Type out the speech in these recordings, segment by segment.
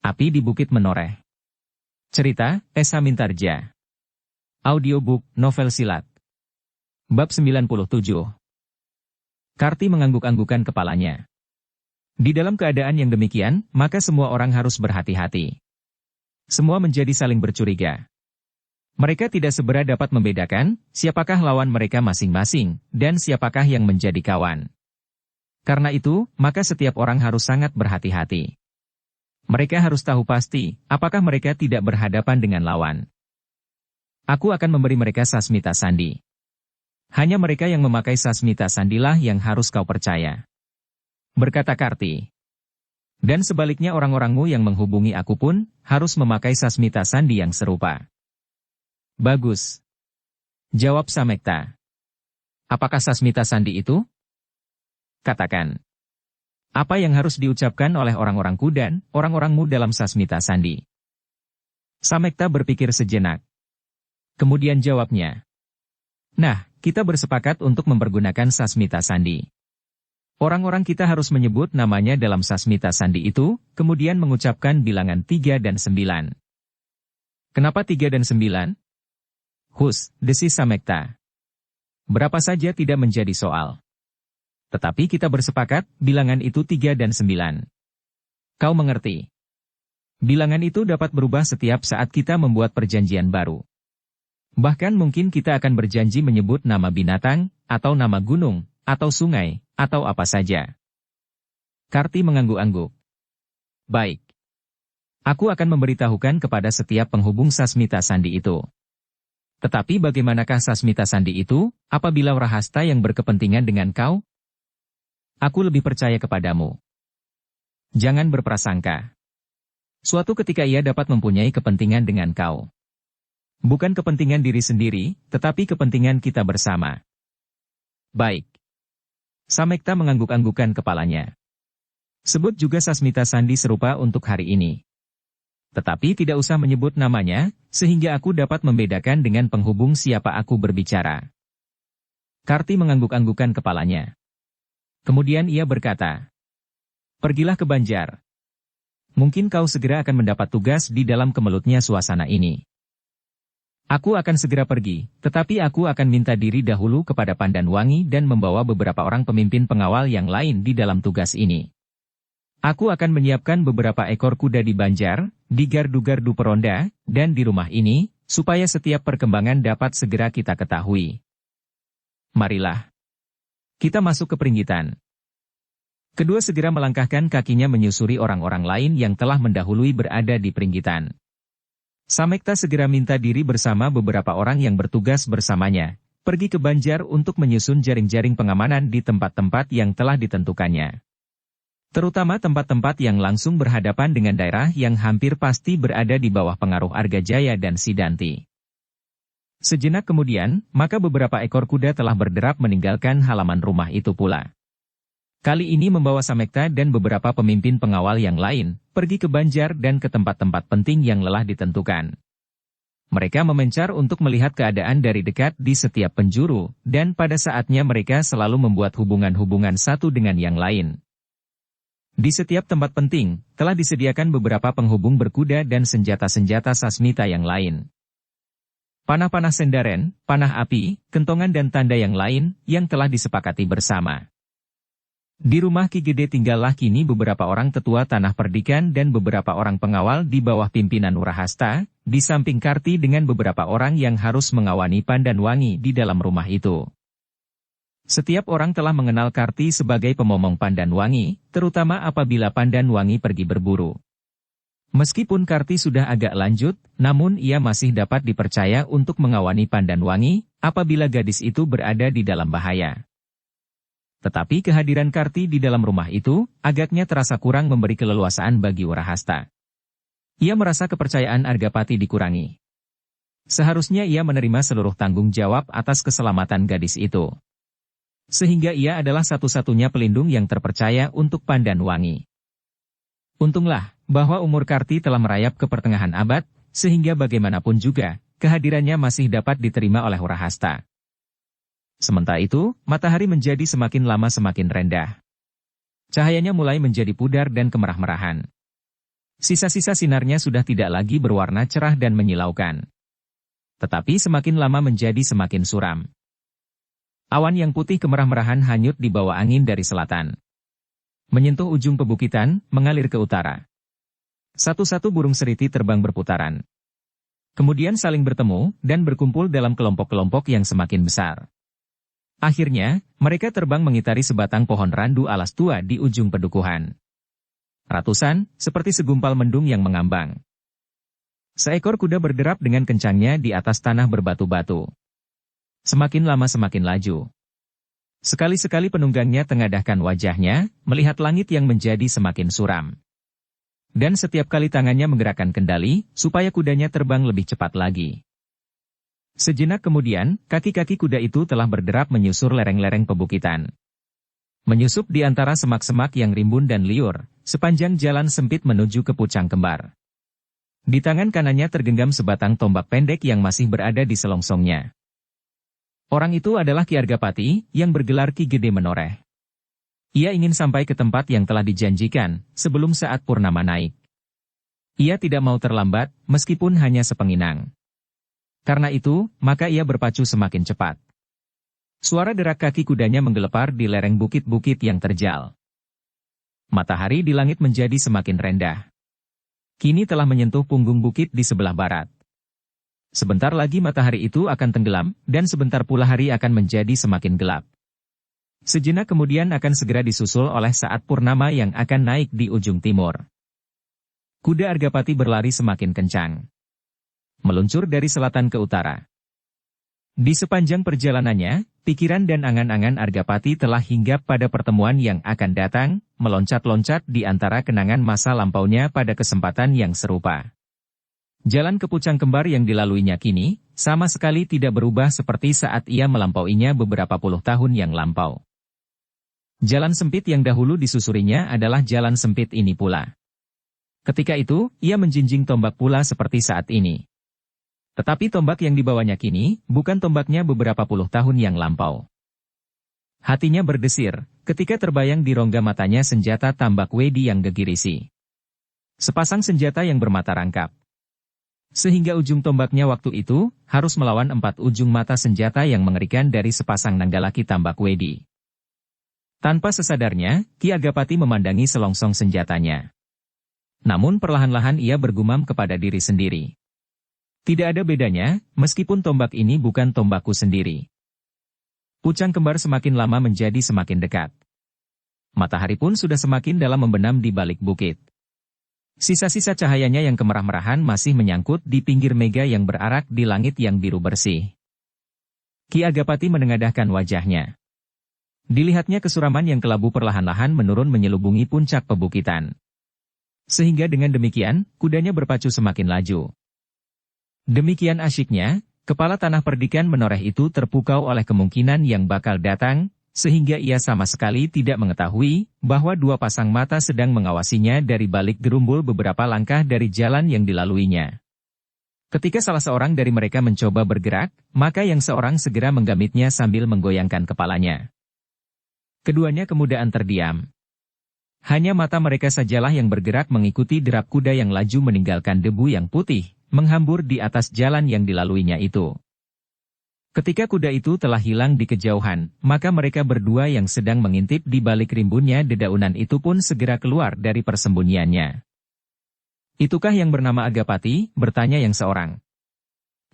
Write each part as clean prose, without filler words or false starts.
Api di Bukit Menoreh. Cerita, Esa Mintarja. Audiobook, novel silat. Bab 97. Karti mengangguk-anggukan kepalanya. Di dalam keadaan yang demikian, maka semua orang harus berhati-hati. Semua menjadi saling bercuriga. Mereka tidak segera dapat membedakan siapakah lawan mereka masing-masing, dan siapakah yang menjadi kawan. Karena itu, maka setiap orang harus sangat berhati-hati. Mereka harus tahu pasti, apakah mereka tidak berhadapan dengan lawan. Aku akan memberi mereka sasmita sandi. Hanya mereka yang memakai sasmita sandilah yang harus kau percaya. Berkata Karti. Dan sebaliknya orang-orangmu yang menghubungi aku pun, harus memakai sasmita sandi yang serupa. Bagus. Jawab Samekta. Apakah sasmita sandi itu? Katakan. Apa yang harus diucapkan oleh orang-orangku dan orang-orangmu dalam sasmita sandi? Samekta berpikir sejenak. Kemudian jawabnya. Nah, kita bersepakat untuk mempergunakan sasmita sandi. Orang-orang kita harus menyebut namanya dalam sasmita sandi itu, kemudian mengucapkan bilangan 3 dan 9. Kenapa 3 dan 9? Hus, desis Samekta. Berapa saja tidak menjadi soal. Tetapi kita bersepakat, bilangan itu 3 dan 9. Kau mengerti? Bilangan itu dapat berubah setiap saat kita membuat perjanjian baru. Bahkan mungkin kita akan berjanji menyebut nama binatang, atau nama gunung, atau sungai, atau apa saja. Karti mengangguk-angguk. Baik. Aku akan memberitahukan kepada setiap penghubung sasmita sandi itu. Tetapi bagaimanakah sasmita sandi itu, apabila Wrahasta yang berkepentingan dengan kau? Aku lebih percaya kepadamu. Jangan berprasangka. Suatu ketika ia dapat mempunyai kepentingan dengan kau. Bukan kepentingan diri sendiri, tetapi kepentingan kita bersama. Baik. Samekta mengangguk-anggukan kepalanya. Sebut juga sasmita sandi serupa untuk hari ini. Tetapi tidak usah menyebut namanya, sehingga aku dapat membedakan dengan penghubung siapa aku berbicara. Karti mengangguk-anggukan kepalanya. Kemudian ia berkata, pergilah ke Banjar. Mungkin kau segera akan mendapat tugas di dalam kemelutnya suasana ini. Aku akan segera pergi, tetapi aku akan minta diri dahulu kepada Pandanwangi dan membawa beberapa orang pemimpin pengawal yang lain di dalam tugas ini. Aku akan menyiapkan beberapa ekor kuda di Banjar, di gardu-gardu peronda, dan di rumah ini, supaya setiap perkembangan dapat segera kita ketahui. Marilah. Kita masuk ke Pringgitan. Kedua segera melangkahkan kakinya menyusuri orang-orang lain yang telah mendahului berada di Pringgitan. Samekta segera minta diri bersama beberapa orang yang bertugas bersamanya, pergi ke Banjar untuk menyusun jaring-jaring pengamanan di tempat-tempat yang telah ditentukannya. Terutama tempat-tempat yang langsung berhadapan dengan daerah yang hampir pasti berada di bawah pengaruh Argajaya dan Sidanti. Sejenak kemudian, maka beberapa ekor kuda telah berderap meninggalkan halaman rumah itu pula. Kali ini membawa Samekta dan beberapa pemimpin pengawal yang lain, pergi ke Banjar dan ke tempat-tempat penting yang lelah ditentukan. Mereka memencar untuk melihat keadaan dari dekat di setiap penjuru, dan pada saatnya mereka selalu membuat hubungan-hubungan satu dengan yang lain. Di setiap tempat penting, telah disediakan beberapa penghubung berkuda dan senjata-senjata sasmita yang lain. Panah-panah sendaren, panah api, kentongan dan tanda yang lain, yang telah disepakati bersama. Di rumah Ki Gede tinggallah kini beberapa orang tetua tanah perdikan dan beberapa orang pengawal di bawah pimpinan Wrahasta, di samping Karti dengan beberapa orang yang harus mengawani Pandanwangi di dalam rumah itu. Setiap orang telah mengenal Karti sebagai pemomong Pandanwangi, terutama apabila Pandanwangi pergi berburu. Meskipun Karti sudah agak lanjut, namun ia masih dapat dipercaya untuk mengawani Pandanwangi, apabila gadis itu berada di dalam bahaya. Tetapi kehadiran Karti di dalam rumah itu, agaknya terasa kurang memberi keleluasaan bagi Wrahasta. Ia merasa kepercayaan Argapati dikurangi. Seharusnya ia menerima seluruh tanggung jawab atas keselamatan gadis itu. Sehingga ia adalah satu-satunya pelindung yang terpercaya untuk Pandanwangi. Untunglah, bahwa umur Karti telah merayap ke pertengahan abad, sehingga bagaimanapun juga, kehadirannya masih dapat diterima oleh Wrahasta. Sementara itu, matahari menjadi semakin lama semakin rendah. Cahayanya mulai menjadi pudar dan kemerah-merahan. Sisa-sisa sinarnya sudah tidak lagi berwarna cerah dan menyilaukan. Tetapi semakin lama menjadi semakin suram. Awan yang putih kemerah-merahan hanyut di bawah angin dari selatan. Menyentuh ujung pebukitan, mengalir ke utara. Satu-satu burung seriti terbang berputaran. Kemudian saling bertemu, dan berkumpul dalam kelompok-kelompok yang semakin besar. Akhirnya, mereka terbang mengitari sebatang pohon randu alas tua di ujung pedukuhan. Ratusan, seperti segumpal mendung yang mengambang. Seekor kuda berderap dengan kencangnya di atas tanah berbatu-batu. Semakin lama semakin laju. Sekali-sekali penunggangnya tengadahkan wajahnya, melihat langit yang menjadi semakin suram. Dan setiap kali tangannya menggerakkan kendali, supaya kudanya terbang lebih cepat lagi. Sejenak kemudian, kaki-kaki kuda itu telah berderap menyusur lereng-lereng pebukitan. Menyusup di antara semak-semak yang rimbun dan liur, sepanjang jalan sempit menuju ke Pucang Kembar. Di tangan kanannya tergenggam sebatang tombak pendek yang masih berada di selongsongnya. Orang itu adalah Ki Argapati, yang bergelar Ki Gede Menoreh. Ia ingin sampai ke tempat yang telah dijanjikan, sebelum saat purnama naik. Ia tidak mau terlambat, meskipun hanya sepenginang. Karena itu, maka ia berpacu semakin cepat. Suara derak kaki kudanya menggelepar di lereng bukit-bukit yang terjal. Matahari di langit menjadi semakin rendah. Kini telah menyentuh punggung bukit di sebelah barat. Sebentar lagi matahari itu akan tenggelam, dan sebentar pula hari akan menjadi semakin gelap. Sejenak kemudian akan segera disusul oleh saat purnama yang akan naik di ujung timur. Kuda Argapati berlari semakin kencang. Meluncur dari selatan ke utara. Di sepanjang perjalanannya, pikiran dan angan-angan Argapati telah hinggap pada pertemuan yang akan datang, meloncat-loncat di antara kenangan masa lampaunya pada kesempatan yang serupa. Jalan ke Pucang Kembar yang dilaluinya kini, sama sekali tidak berubah seperti saat ia melampauinya beberapa puluh tahun yang lampau. Jalan sempit yang dahulu disusurinya adalah jalan sempit ini pula. Ketika itu, ia menjinjing tombak pula seperti saat ini. Tetapi tombak yang dibawanya kini, bukan tombaknya beberapa puluh tahun yang lampau. Hatinya berdesir, ketika terbayang di rongga matanya senjata tambak wedi yang gegirisi. Sepasang senjata yang bermata rangkap. Sehingga ujung tombaknya waktu itu, harus melawan 4 ujung mata senjata yang mengerikan dari sepasang nanggalaki tambak wedi. Tanpa sesadarnya, Ki Argapati memandangi selongsong senjatanya. Namun perlahan-lahan ia bergumam kepada diri sendiri. Tidak ada bedanya, meskipun tombak ini bukan tombakku sendiri. Pucang Kembar semakin lama menjadi semakin dekat. Matahari pun sudah semakin dalam membenam di balik bukit. Sisa-sisa cahayanya yang kemerah-merahan masih menyangkut di pinggir mega yang berarak di langit yang biru bersih. Ki Argapati menengadahkan wajahnya. Dilihatnya kesuraman yang kelabu perlahan-lahan menurun menyelubungi puncak pebukitan. Sehingga dengan demikian, kudanya berpacu semakin laju. Demikian asyiknya, kepala tanah perdikan Menoreh itu terpukau oleh kemungkinan yang bakal datang, sehingga ia sama sekali tidak mengetahui bahwa 2 pasang mata sedang mengawasinya dari balik gerumbul beberapa langkah dari jalan yang dilaluinya. Ketika salah seorang dari mereka mencoba bergerak, maka yang seorang segera menggamitnya sambil menggoyangkan kepalanya. Keduanya kemudian terdiam. Hanya mata mereka sajalah yang bergerak mengikuti derap kuda yang laju meninggalkan debu yang putih, menghambur di atas jalan yang dilaluinya itu. Ketika kuda itu telah hilang di kejauhan, maka mereka berdua yang sedang mengintip di balik rimbunnya dedaunan itu pun segera keluar dari persembunyiannya. Itukah yang bernama Argapati? Bertanya yang seorang.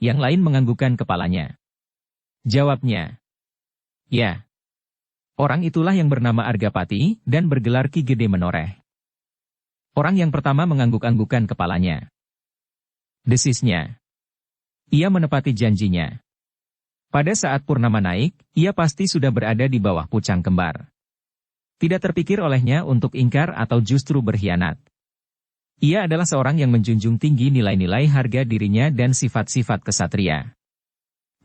Yang lain menganggukkan kepalanya. Jawabnya. Ya. Orang itulah yang bernama Argapati, dan bergelar Ki Gede Menoreh. Orang yang pertama mengangguk-anggukkan kepalanya. Desisnya. Ia menepati janjinya. Pada saat purnama naik, ia pasti sudah berada di bawah Pucang Kembar. Tidak terpikir olehnya untuk ingkar atau justru berkhianat. Ia adalah seorang yang menjunjung tinggi nilai-nilai harga dirinya dan sifat-sifat kesatria.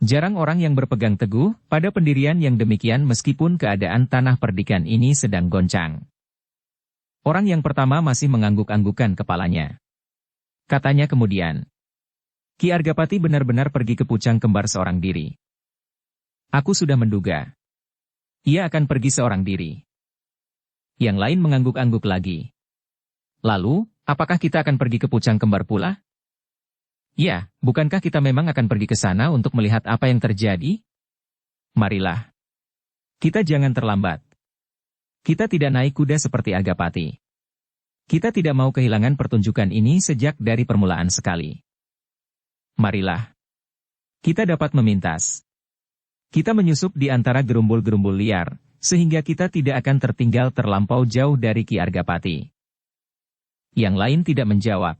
Jarang orang yang berpegang teguh pada pendirian yang demikian meskipun keadaan tanah perdikan ini sedang goncang. Orang yang pertama masih mengangguk-anggukkan kepalanya. Katanya kemudian, Ki Argapati benar-benar pergi ke Pucang Kembar seorang diri. Aku sudah menduga. Ia akan pergi seorang diri. Yang lain mengangguk-angguk lagi. Lalu, Apakah kita akan pergi ke Pucang Kembar pula? Ya, bukankah kita memang akan pergi ke sana untuk melihat apa yang terjadi? Marilah. Kita jangan terlambat. Kita tidak naik kuda seperti Argapati. Kita tidak mau kehilangan pertunjukan ini sejak dari permulaan sekali. Marilah. Kita dapat memintas. Kita menyusup di antara gerumbul-gerumbul liar, sehingga kita tidak akan tertinggal terlampau jauh dari Ki Argapati. Yang lain tidak menjawab.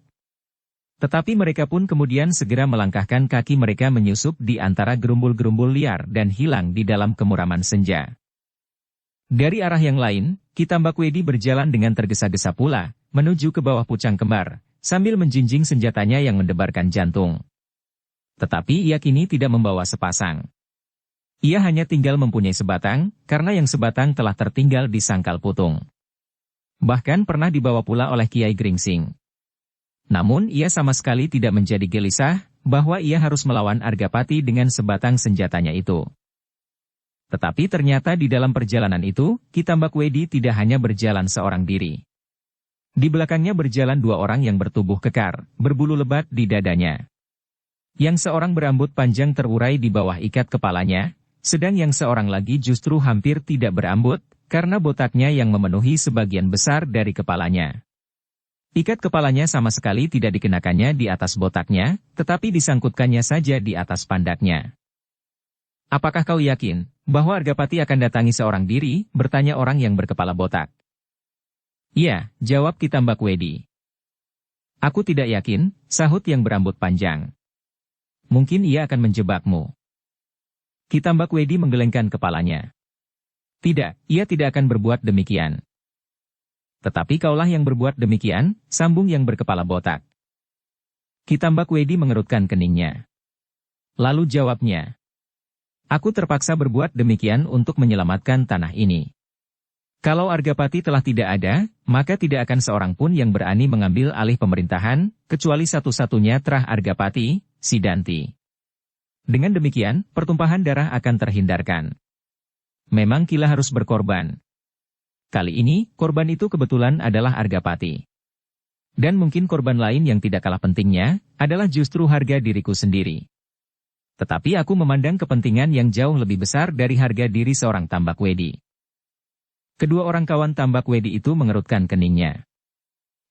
Tetapi mereka pun kemudian segera melangkahkan kaki mereka menyusup di antara gerumbul-gerumbul liar dan hilang di dalam kemuraman senja. Dari arah yang lain, Ki Tambakwedi berjalan dengan tergesa-gesa pula, menuju ke bawah Pucang Kembar, sambil menjinjing senjatanya yang mendebarkan jantung. Tetapi ia kini tidak membawa sepasang. Ia hanya tinggal mempunyai sebatang, karena yang sebatang telah tertinggal di Sangkal Putung. Bahkan pernah dibawa pula oleh Kiai Gringsing. Namun ia sama sekali tidak menjadi gelisah, bahwa ia harus melawan Argapati dengan sebatang senjatanya itu. Tetapi ternyata di dalam perjalanan itu, Ki Tambakwedi tidak hanya berjalan seorang diri. Di belakangnya berjalan dua orang yang bertubuh kekar, berbulu lebat di dadanya. Yang seorang berambut panjang terurai di bawah ikat kepalanya, sedang yang seorang lagi justru hampir tidak berambut, karena botaknya yang memenuhi sebagian besar dari kepalanya. Ikat kepalanya sama sekali tidak dikenakannya di atas botaknya, tetapi disangkutkannya saja di atas pandaknya. Apakah kau yakin, bahwa Argapati akan datangi seorang diri, bertanya orang yang berkepala botak. Iya, jawab Ki Tambakwedi. Aku tidak yakin, sahut yang berambut panjang. Mungkin ia akan menjebakmu. Ki Tambakwedi menggelengkan kepalanya. Tidak, ia tidak akan berbuat demikian. Tetapi kaulah yang berbuat demikian, sambung yang berkepala botak. Ki Tambakwedi mengerutkan keningnya. Lalu jawabnya. Aku terpaksa berbuat demikian untuk menyelamatkan tanah ini. Kalau Argapati telah tidak ada, maka tidak akan seorang pun yang berani mengambil alih pemerintahan, kecuali satu-satunya Trah Argapati, Sidanti. Dengan demikian, pertumpahan darah akan terhindarkan. Memang Kila harus berkorban. Kali ini, korban itu kebetulan adalah Argapati. Dan mungkin korban lain yang tidak kalah pentingnya, adalah justru harga diriku sendiri. Tetapi aku memandang kepentingan yang jauh lebih besar dari harga diri seorang Tambakwedi. Kedua orang kawan Tambakwedi itu mengerutkan keningnya.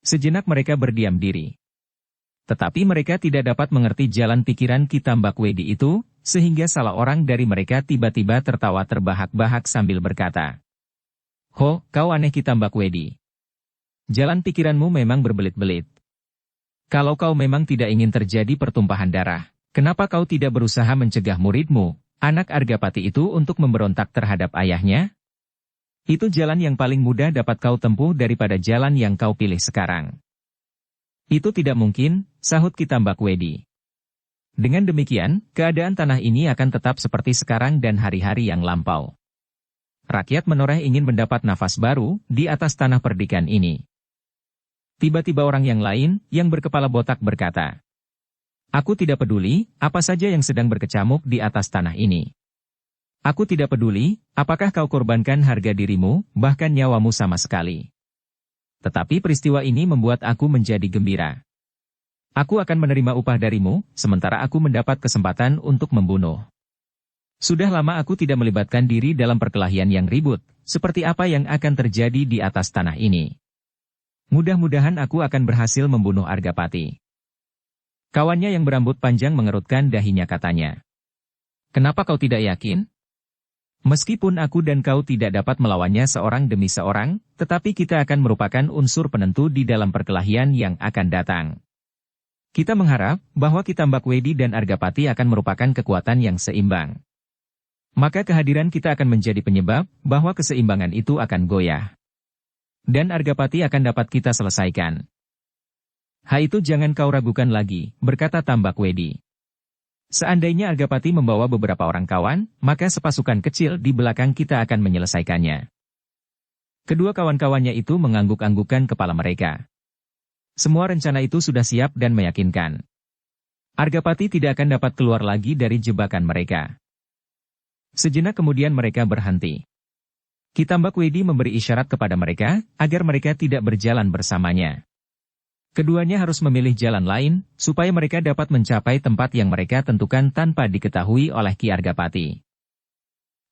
Sejenak mereka berdiam diri. Tetapi mereka tidak dapat mengerti jalan pikiran Ki Tambakwedi itu, sehingga salah orang dari mereka tiba-tiba tertawa terbahak-bahak sambil berkata, Ho, kau aneh Ki Tambakwedi. Jalan pikiranmu memang berbelit-belit. Kalau kau memang tidak ingin terjadi pertumpahan darah, kenapa kau tidak berusaha mencegah muridmu, anak Argapati itu untuk memberontak terhadap ayahnya? Itu jalan yang paling mudah dapat kau tempuh daripada jalan yang kau pilih sekarang. Itu tidak mungkin, sahut Ki Tambakwedi. Dengan demikian, keadaan tanah ini akan tetap seperti sekarang dan hari-hari yang lampau. Rakyat menoreh ingin mendapat nafas baru di atas tanah perdikan ini. Tiba-tiba orang yang lain, yang berkepala botak berkata, Aku tidak peduli, apa saja yang sedang berkecamuk di atas tanah ini. Aku tidak peduli, apakah kau korbankan harga dirimu, bahkan nyawamu sama sekali. Tetapi peristiwa ini membuat aku menjadi gembira. Aku akan menerima upah darimu, sementara aku mendapat kesempatan untuk membunuh. Sudah lama aku tidak melibatkan diri dalam perkelahian yang ribut, seperti apa yang akan terjadi di atas tanah ini. Mudah-mudahan aku akan berhasil membunuh Argapati. Kawannya yang berambut panjang mengerutkan dahinya katanya. Kenapa kau tidak yakin? Meskipun aku dan kau tidak dapat melawannya seorang demi seorang, tetapi kita akan merupakan unsur penentu di dalam perkelahian yang akan datang. Kita mengharap bahwa Ki Tambakwedi dan Argapati akan merupakan kekuatan yang seimbang. Maka kehadiran kita akan menjadi penyebab bahwa keseimbangan itu akan goyah. Dan Argapati akan dapat kita selesaikan. Hal itu jangan kau ragukan lagi, berkata Tambakwedi. Seandainya Argapati membawa beberapa orang kawan, maka sepasukan kecil di belakang kita akan menyelesaikannya. Kedua kawan-kawannya itu mengangguk-anggukkan kepala mereka. Semua rencana itu sudah siap dan meyakinkan. Argapati tidak akan dapat keluar lagi dari jebakan mereka. Sejenak kemudian mereka berhenti. Ki Tambakwedi memberi isyarat kepada mereka, agar mereka tidak berjalan bersamanya. Keduanya harus memilih jalan lain, supaya mereka dapat mencapai tempat yang mereka tentukan tanpa diketahui oleh Ki Argapati.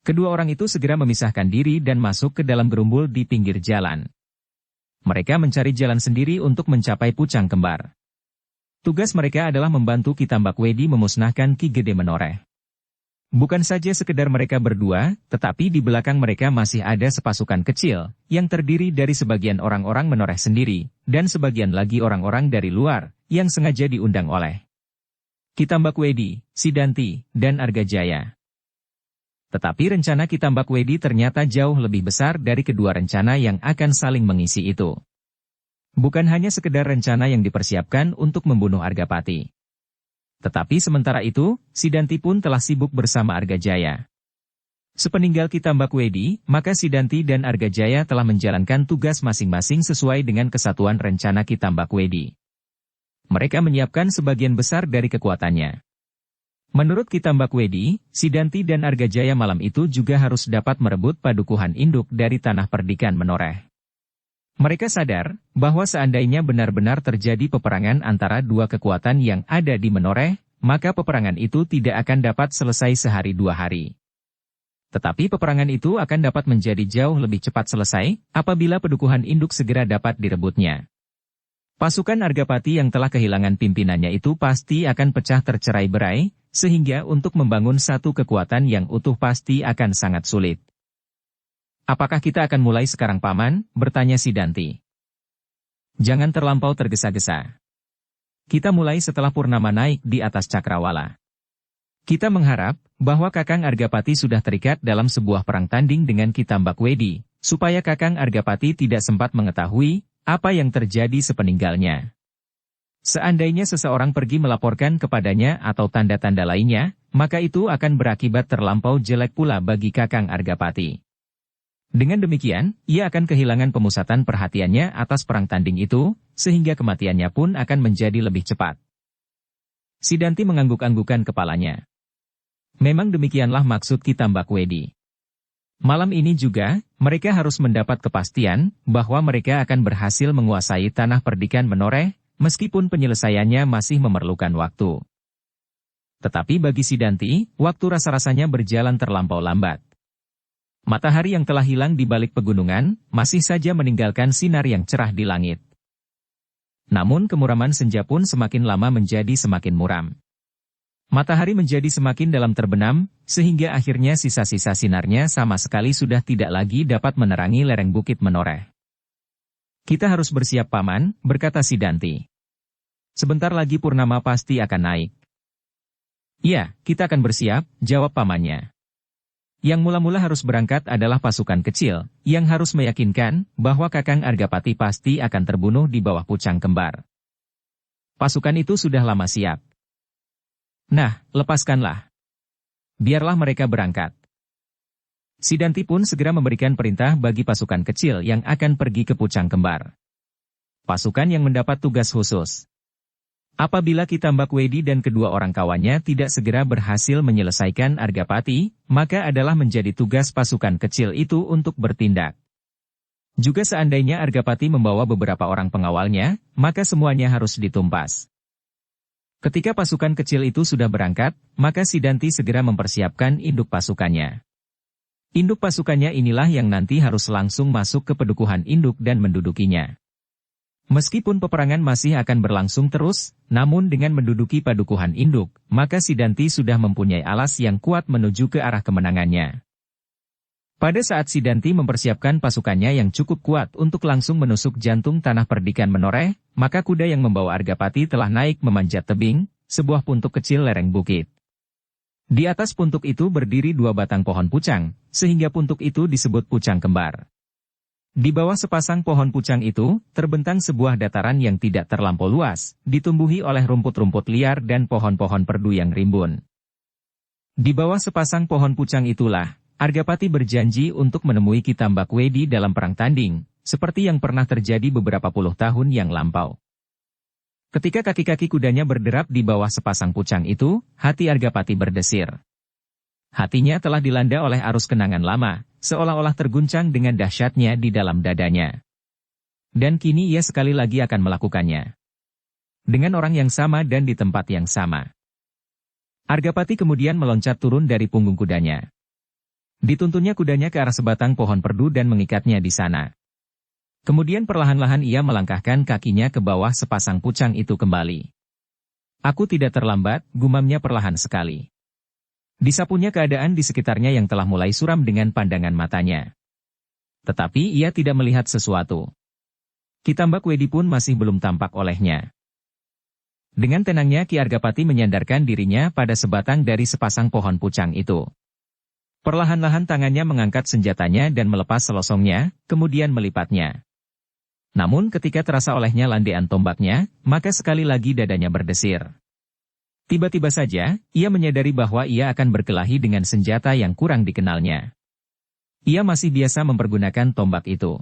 Kedua orang itu segera memisahkan diri dan masuk ke dalam gerumbul di pinggir jalan. Mereka mencari jalan sendiri untuk mencapai Pucang Kembar. Tugas mereka adalah membantu Ki Tambakwedi memusnahkan Ki Gede Menoreh. Bukan saja sekedar mereka berdua, tetapi di belakang mereka masih ada sepasukan kecil, yang terdiri dari sebagian orang-orang Menoreh sendiri, dan sebagian lagi orang-orang dari luar, yang sengaja diundang oleh Ki Tambakwedi, Sidanti, dan Argajaya. Tetapi rencana Ki Tambakwedi ternyata jauh lebih besar dari kedua rencana yang akan saling mengisi itu. Bukan hanya sekedar rencana yang dipersiapkan untuk membunuh Argapati. Tetapi sementara itu, Sidanti pun telah sibuk bersama Argajaya. Sepeninggal Ki Tambakwedi, maka Sidanti dan Argajaya telah menjalankan tugas masing-masing sesuai dengan kesatuan rencana Ki Tambakwedi. Mereka menyiapkan sebagian besar dari kekuatannya. Menurut Ki Tambakwedi, Sidanti dan Argajaya malam itu juga harus dapat merebut padukuhan induk dari tanah perdikan Menoreh. Mereka sadar bahwa seandainya benar-benar terjadi peperangan antara dua kekuatan yang ada di Menoreh, maka peperangan itu tidak akan dapat selesai sehari dua hari. Tetapi peperangan itu akan dapat menjadi jauh lebih cepat selesai apabila padukuhan induk segera dapat direbutnya. Pasukan Argapati yang telah kehilangan pimpinannya itu pasti akan pecah tercerai-berai, sehingga untuk membangun satu kekuatan yang utuh pasti akan sangat sulit. Apakah kita akan mulai sekarang, Paman? Bertanya Sidanti. Jangan terlampau tergesa-gesa. Kita mulai setelah purnama naik di atas cakrawala. Kita mengharap bahwa Kakang Argapati sudah terikat dalam sebuah perang tanding dengan Ki Tambakwedi, supaya Kakang Argapati tidak sempat mengetahui apa yang terjadi sepeninggalnya. Seandainya seseorang pergi melaporkan kepadanya atau tanda-tanda lainnya, maka itu akan berakibat terlampau jelek pula bagi Kakang Argapati. Dengan demikian, ia akan kehilangan pemusatan perhatiannya atas perang tanding itu, sehingga kematiannya pun akan menjadi lebih cepat. Sidanti mengangguk-anggukan kepalanya. Memang demikianlah maksud Ki Tambakwedi. Malam ini juga, mereka harus mendapat kepastian bahwa mereka akan berhasil menguasai tanah perdikan Menoreh, meskipun penyelesaiannya masih memerlukan waktu. Tetapi bagi Sidanti, waktu rasa-rasanya berjalan terlampau lambat. Matahari yang telah hilang di balik pegunungan, masih saja meninggalkan sinar yang cerah di langit. Namun kemuraman senja pun semakin lama menjadi semakin muram. Matahari menjadi semakin dalam terbenam, sehingga akhirnya sisa-sisa sinarnya sama sekali sudah tidak lagi dapat menerangi lereng Bukit Menoreh. Kita harus bersiap, Paman, berkata Sidanti. Sebentar lagi purnama pasti akan naik. Iya, kita akan bersiap, jawab pamannya. Yang mula-mula harus berangkat adalah pasukan kecil, yang harus meyakinkan bahwa Kakang Argapati pasti akan terbunuh di bawah Pucang Kembar. Pasukan itu sudah lama siap. Nah, lepaskanlah. Biarlah mereka berangkat. Sidanti pun segera memberikan perintah bagi pasukan kecil yang akan pergi ke Pucang Kembar. Pasukan yang mendapat tugas khusus. Apabila Ki Tambakwedi dan kedua orang kawannya tidak segera berhasil menyelesaikan Argapati, maka adalah menjadi tugas pasukan kecil itu untuk bertindak. Juga seandainya Argapati membawa beberapa orang pengawalnya, maka semuanya harus ditumpas. Ketika pasukan kecil itu sudah berangkat, maka Sidanti segera mempersiapkan induk pasukannya. Induk pasukannya inilah yang nanti harus langsung masuk ke padukuhan induk dan mendudukinya. Meskipun peperangan masih akan berlangsung terus, namun dengan menduduki padukuhan induk, maka Sidanti sudah mempunyai alas yang kuat menuju ke arah kemenangannya. Pada saat Sidanti mempersiapkan pasukannya yang cukup kuat untuk langsung menusuk jantung tanah perdikan Menoreh, maka kuda yang membawa Argapati telah naik memanjat tebing, sebuah puntuk kecil lereng bukit. Di atas puntuk itu berdiri dua batang pohon pucang, sehingga puntuk itu disebut Pucang Kembar. Di bawah sepasang pohon pucang itu, terbentang sebuah dataran yang tidak terlampau luas, ditumbuhi oleh rumput-rumput liar dan pohon-pohon perdu yang rimbun. Di bawah sepasang pohon pucang itulah, Argapati berjanji untuk menemui Ki Tambakwedi dalam perang tanding, seperti yang pernah terjadi beberapa puluh tahun yang lampau. Ketika kaki-kaki kudanya berderap di bawah sepasang pucang itu, hati Argapati berdesir. Hatinya telah dilanda oleh arus kenangan lama, seolah-olah terguncang dengan dahsyatnya di dalam dadanya. Dan kini ia sekali lagi akan melakukannya. Dengan orang yang sama dan di tempat yang sama. Argapati kemudian meloncat turun dari punggung kudanya. Dituntunnya kudanya ke arah sebatang pohon perdu dan mengikatnya di sana. Kemudian perlahan-lahan ia melangkahkan kakinya ke bawah sepasang pucang itu kembali. Aku tidak terlambat, gumamnya perlahan sekali. Disapunya keadaan di sekitarnya yang telah mulai suram dengan pandangan matanya. Tetapi ia tidak melihat sesuatu. Ki Tambak Wedi pun masih belum tampak olehnya. Dengan tenangnya Ki Argapati menyandarkan dirinya pada sebatang dari sepasang pohon pucang itu. Perlahan-lahan tangannya mengangkat senjatanya dan melepas selosongnya, kemudian melipatnya. Namun ketika terasa olehnya landean tombaknya, maka sekali lagi dadanya berdesir. Tiba-tiba saja, ia menyadari bahwa ia akan berkelahi dengan senjata yang kurang dikenalnya. Ia masih biasa mempergunakan tombak itu.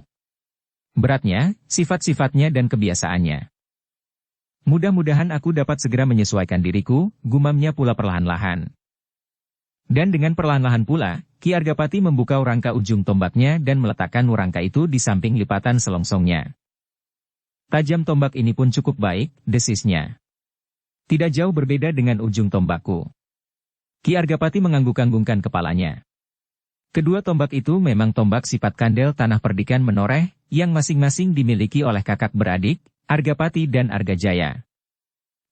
Beratnya, sifat-sifatnya dan kebiasaannya. Mudah-mudahan aku dapat segera menyesuaikan diriku, gumamnya pula perlahan-lahan. Dan dengan perlahan-lahan pula, Ki Argapati membuka rangka ujung tombaknya dan meletakkan rangka itu di samping lipatan selongsongnya. Tajam tombak ini pun cukup baik, desisnya. Tidak jauh berbeda dengan ujung tombakku. Ki Argapati mengangguk-anggukkan kepalanya. Kedua tombak itu memang tombak sifat kandel tanah perdikan menoreh, yang masing-masing dimiliki oleh kakak beradik, Argapati dan Argajaya.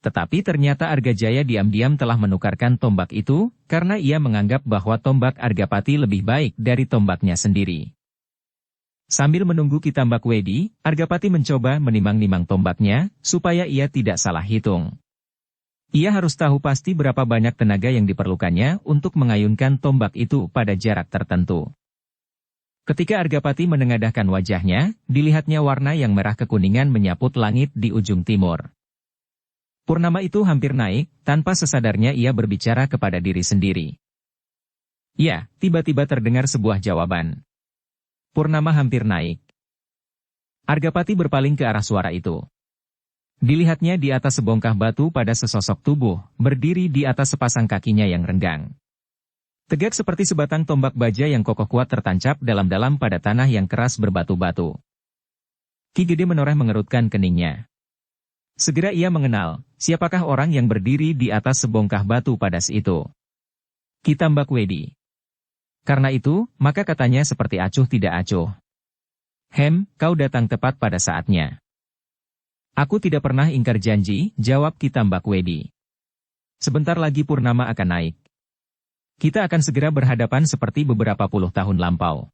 Tetapi ternyata Argajaya diam-diam telah menukarkan tombak itu, karena ia menganggap bahwa tombak Argapati lebih baik dari tombaknya sendiri. Sambil menunggu Ki Tambak Wedi, Argapati mencoba menimang-nimang tombaknya, supaya ia tidak salah hitung. Ia harus tahu pasti berapa banyak tenaga yang diperlukannya untuk mengayunkan tombak itu pada jarak tertentu. Ketika Argapati menengadahkan wajahnya, dilihatnya warna yang merah kekuningan menyaput langit di ujung timur. Purnama itu hampir naik, tanpa sesadarnya ia berbicara kepada diri sendiri. Ya, tiba-tiba terdengar sebuah jawaban. Purnama hampir naik. Argapati berpaling ke arah suara itu. Dilihatnya di atas sebongkah batu pada sesosok tubuh, berdiri di atas sepasang kakinya yang renggang. Tegak seperti sebatang tombak baja yang kokoh kuat tertancap dalam-dalam pada tanah yang keras berbatu-batu. Ki Gede Menoreh mengerutkan keningnya. Segera ia mengenal, siapakah orang yang berdiri di atas sebongkah batu padas itu. Ki Tambak Wedi. Karena itu, maka katanya seperti acuh tidak acuh. Kau datang tepat pada saatnya. Aku tidak pernah ingkar janji, jawab Ki Tambak Wedi. Sebentar lagi purnama akan naik. Kita akan segera berhadapan seperti beberapa puluh tahun lampau.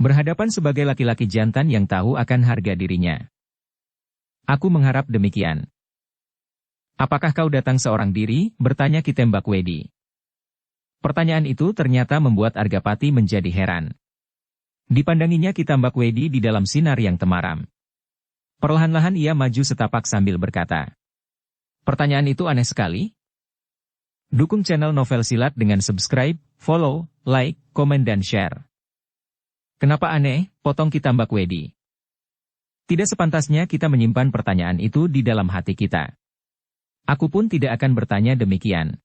Berhadapan sebagai laki-laki jantan yang tahu akan harga dirinya. Aku mengharap demikian. Apakah kau datang seorang diri? Bertanya Ki Tambak Wedi. Pertanyaan itu ternyata membuat Argapati menjadi heran. Dipandanginya Ki Tambak Wedi di dalam sinar yang temaram. Perlahan-lahan ia maju setapak sambil berkata. Pertanyaan itu aneh sekali. Dukung channel Novel Silat dengan subscribe, follow, like, komen dan share. Kenapa aneh? Potong Ki Tambak Wedi. Tidak sepantasnya kita menyimpan pertanyaan itu di dalam hati kita. Aku pun tidak akan bertanya demikian.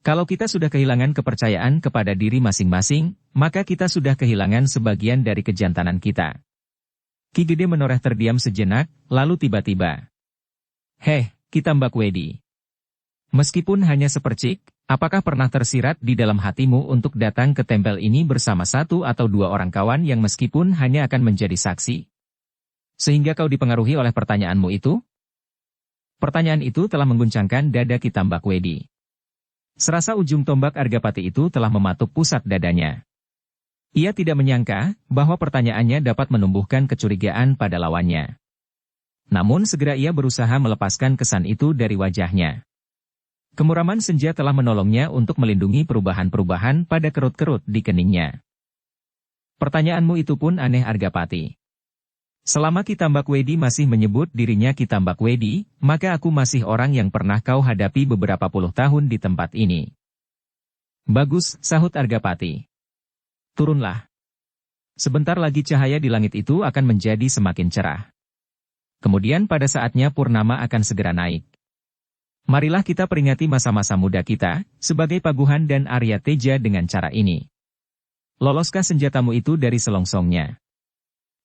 Kalau kita sudah kehilangan kepercayaan kepada diri masing-masing, maka kita sudah kehilangan sebagian dari kejantanan kita. Ki Gede Menoreh terdiam sejenak, lalu tiba-tiba. Ki Tambak Wedi. Meskipun hanya sepercik, apakah pernah tersirat di dalam hatimu untuk datang ke tempel ini bersama satu atau dua orang kawan yang meskipun hanya akan menjadi saksi? Sehingga kau dipengaruhi oleh pertanyaanmu itu? Pertanyaan itu telah mengguncangkan dada Ki Tambak Wedi. Serasa ujung tombak Argapati itu telah mematuk pusat dadanya. Ia tidak menyangka bahwa pertanyaannya dapat menumbuhkan kecurigaan pada lawannya. Namun segera ia berusaha melepaskan kesan itu dari wajahnya. Kemuraman senja telah menolongnya untuk melindungi perubahan-perubahan pada kerut-kerut di keningnya. Pertanyaanmu itu pun aneh Argapati. Selama Ki Tambak Wedi masih menyebut dirinya Ki Tambak Wedi, maka aku masih orang yang pernah kau hadapi beberapa puluh tahun di tempat ini. Bagus, sahut Argapati. Turunlah. Sebentar lagi cahaya di langit itu akan menjadi semakin cerah. Kemudian pada saatnya purnama akan segera naik. Marilah kita peringati masa-masa muda kita, sebagai Paguhan dan Arya Teja dengan cara ini. Loloskah senjatamu itu dari selongsongnya?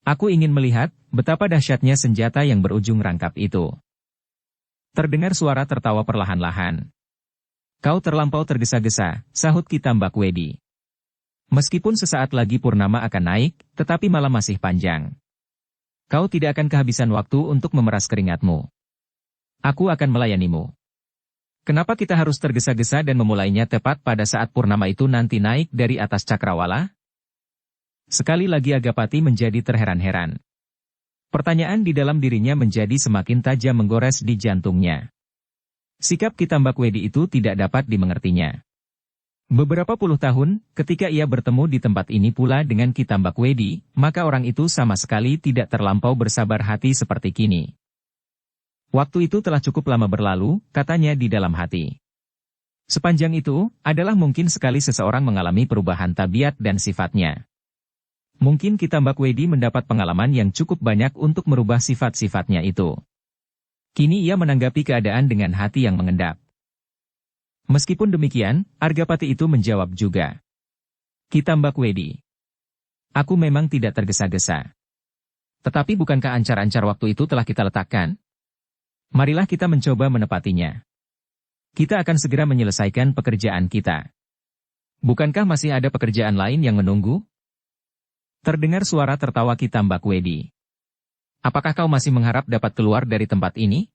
Aku ingin melihat, betapa dahsyatnya senjata yang berujung rangkap itu. Terdengar suara tertawa perlahan-lahan. Kau terlampau tergesa-gesa, sahut Ki Tambak Wedi. Meskipun sesaat lagi purnama akan naik, tetapi malam masih panjang. Kau tidak akan kehabisan waktu untuk memeras keringatmu. Aku akan melayanimu. Kenapa kita harus tergesa-gesa dan memulainya tepat pada saat purnama itu nanti naik dari atas cakrawala? Sekali lagi Agapati menjadi terheran-heran. Pertanyaan di dalam dirinya menjadi semakin tajam menggores di jantungnya. Sikap Ki Tambak Wedi itu tidak dapat dimengertinya. Beberapa puluh tahun, ketika ia bertemu di tempat ini pula dengan Ki Tambak Wedi, maka orang itu sama sekali tidak terlampau bersabar hati seperti kini. Waktu itu telah cukup lama berlalu, katanya di dalam hati. Sepanjang itu, adalah mungkin sekali seseorang mengalami perubahan tabiat dan sifatnya. Mungkin Ki Tambak Wedi mendapat pengalaman yang cukup banyak untuk merubah sifat-sifatnya itu. Kini ia menanggapi keadaan dengan hati yang mengendap. Meskipun demikian, Argapati itu menjawab juga. Ki Tambak Wedi. Aku memang tidak tergesa-gesa. Tetapi bukankah ancar-ancar waktu itu telah kita letakkan? Marilah kita mencoba menepatinya. Kita akan segera menyelesaikan pekerjaan kita. Bukankah masih ada pekerjaan lain yang menunggu? Terdengar suara tertawa Ki Tambak Wedi. Apakah kau masih mengharap dapat keluar dari tempat ini?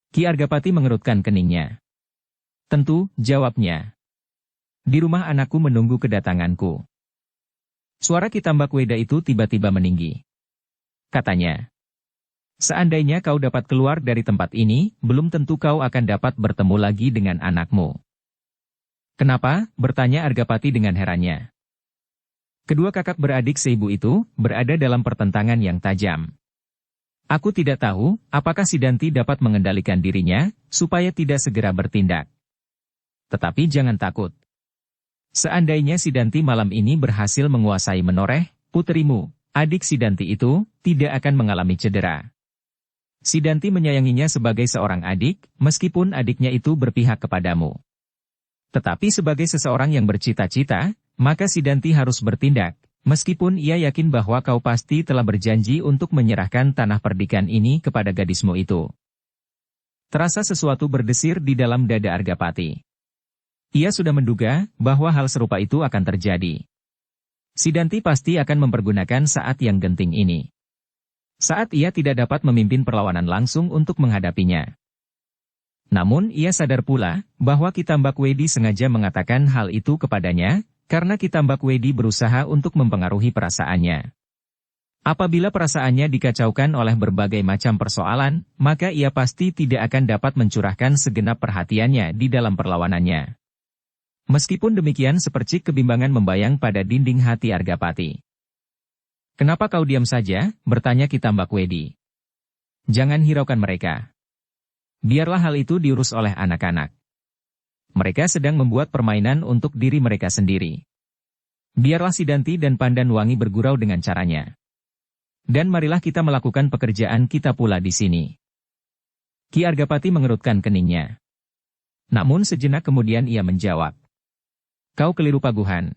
Ki Argapati mengerutkan keningnya. Tentu, jawabnya. Di rumah anakku menunggu kedatanganku. Suara Ki Tambak Weda itu tiba-tiba meninggi. Katanya. Seandainya kau dapat keluar dari tempat ini, belum tentu kau akan dapat bertemu lagi dengan anakmu. Kenapa? Bertanya Argapati dengan herannya. Kedua kakak beradik seibu itu berada dalam pertentangan yang tajam. Aku tidak tahu apakah Sidanti dapat mengendalikan dirinya supaya tidak segera bertindak. Tetapi jangan takut. Seandainya Sidanti malam ini berhasil menguasai Menoreh, puterimu, adik Sidanti itu tidak akan mengalami cedera. Sidanti menyayanginya sebagai seorang adik, meskipun adiknya itu berpihak kepadamu. Tetapi sebagai seseorang yang bercita-cita, maka Sidanti harus bertindak, meskipun ia yakin bahwa kau pasti telah berjanji untuk menyerahkan tanah perdikan ini kepada gadismu itu. Terasa sesuatu berdesir di dalam dada Argapati. Ia sudah menduga bahwa hal serupa itu akan terjadi. Sidanti pasti akan mempergunakan saat yang genting ini. Saat ia tidak dapat memimpin perlawanan langsung untuk menghadapinya. Namun ia sadar pula bahwa Ki Tambak Wedi sengaja mengatakan hal itu kepadanya, karena Ki Tambak Wedi berusaha untuk mempengaruhi perasaannya. Apabila perasaannya dikacaukan oleh berbagai macam persoalan, maka ia pasti tidak akan dapat mencurahkan segenap perhatiannya di dalam perlawanannya. Meskipun demikian sepercik kebimbangan membayang pada dinding hati Argapati. Kenapa kau diam saja? Bertanya Ki Tambak Wedi. Jangan hiraukan mereka. Biarlah hal itu diurus oleh anak-anak. Mereka sedang membuat permainan untuk diri mereka sendiri. Biarlah Sidanti dan Pandan Wangi bergurau dengan caranya. Dan marilah kita melakukan pekerjaan kita pula di sini. Ki Argapati mengerutkan keningnya. Namun sejenak kemudian ia menjawab. Kau keliru Paguhan.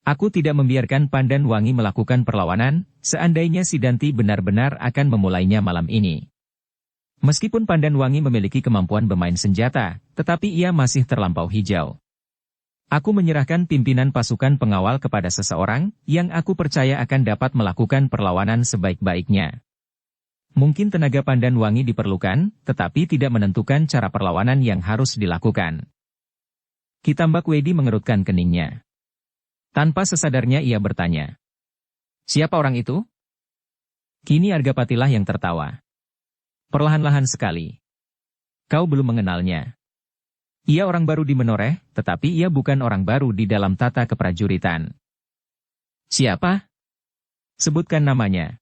Aku tidak membiarkan Pandan Wangi melakukan perlawanan, seandainya Sidanti benar-benar akan memulainya malam ini. Meskipun Pandan Wangi memiliki kemampuan bermain senjata, tetapi ia masih terlampau hijau. Aku menyerahkan pimpinan pasukan pengawal kepada seseorang yang aku percaya akan dapat melakukan perlawanan sebaik-baiknya. Mungkin tenaga Pandan Wangi diperlukan, tetapi tidak menentukan cara perlawanan yang harus dilakukan. Ki Tambak Wedi mengerutkan keningnya. Tanpa sesadarnya ia bertanya. Siapa orang itu? Kini Argapatilah yang tertawa. Perlahan-lahan sekali. Kau belum mengenalnya. Ia orang baru di Menoreh, tetapi ia bukan orang baru di dalam tata keprajuritan. Siapa? Sebutkan namanya.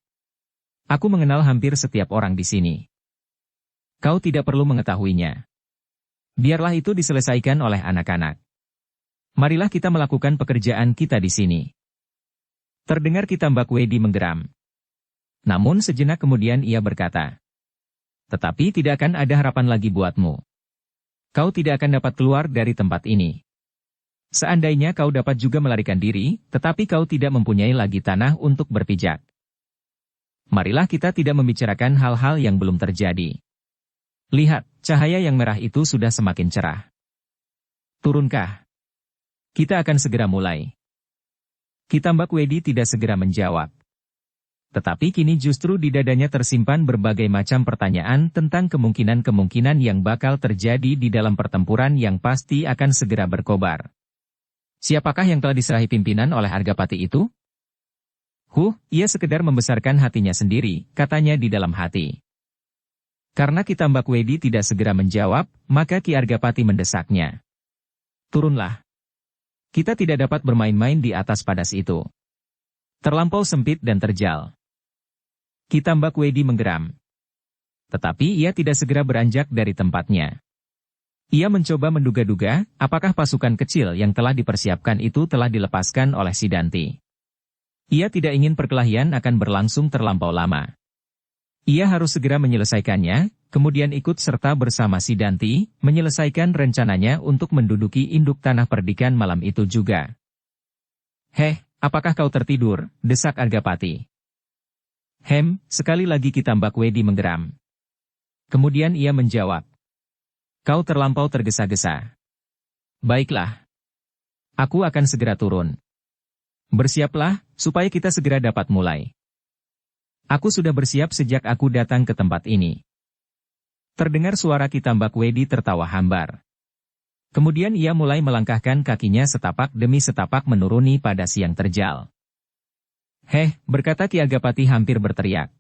Aku mengenal hampir setiap orang di sini. Kau tidak perlu mengetahuinya. Biarlah itu diselesaikan oleh anak-anak. Marilah kita melakukan pekerjaan kita di sini. Terdengar Ki Tambak Wedi menggeram. Namun sejenak kemudian ia berkata. Tetapi tidak akan ada harapan lagi buatmu. Kau tidak akan dapat keluar dari tempat ini. Seandainya kau dapat juga melarikan diri, tetapi kau tidak mempunyai lagi tanah untuk berpijak. Marilah kita tidak membicarakan hal-hal yang belum terjadi. Lihat, cahaya yang merah itu sudah semakin cerah. Turunkah? Kita akan segera mulai. Ki Tambak Wedi tidak segera menjawab. Tetapi kini justru di dadanya tersimpan berbagai macam pertanyaan tentang kemungkinan-kemungkinan yang bakal terjadi di dalam pertempuran yang pasti akan segera berkobar. Siapakah yang telah diserahi pimpinan oleh Argapati itu? Ia sekedar membesarkan hatinya sendiri, katanya di dalam hati. Karena Ki Tambak Wedi tidak segera menjawab, maka Ki Argapati mendesaknya. Turunlah. Kita tidak dapat bermain-main di atas padas itu. Terlampau sempit dan terjal. Ki Tambak Wedi menggeram. Tetapi ia tidak segera beranjak dari tempatnya. Ia mencoba menduga-duga, apakah pasukan kecil yang telah dipersiapkan itu telah dilepaskan oleh Sidanti. Ia tidak ingin perkelahian akan berlangsung terlampau lama. Ia harus segera menyelesaikannya, kemudian ikut serta bersama Sidanti, menyelesaikan rencananya untuk menduduki induk tanah perdikan malam itu juga. Apakah kau tertidur? Desak Argapati. Sekali lagi Ki Tambak Wedi menggeram. Kemudian ia menjawab. Kau terlampau tergesa-gesa. Baiklah. Aku akan segera turun. Bersiaplah, supaya kita segera dapat mulai. Aku sudah bersiap sejak aku datang ke tempat ini. Terdengar suara Ki Tambak Wedi tertawa hambar. Kemudian ia mulai melangkahkan kakinya setapak demi setapak menuruni pada siang terjal. Berkata Ki Argapati hampir berteriak.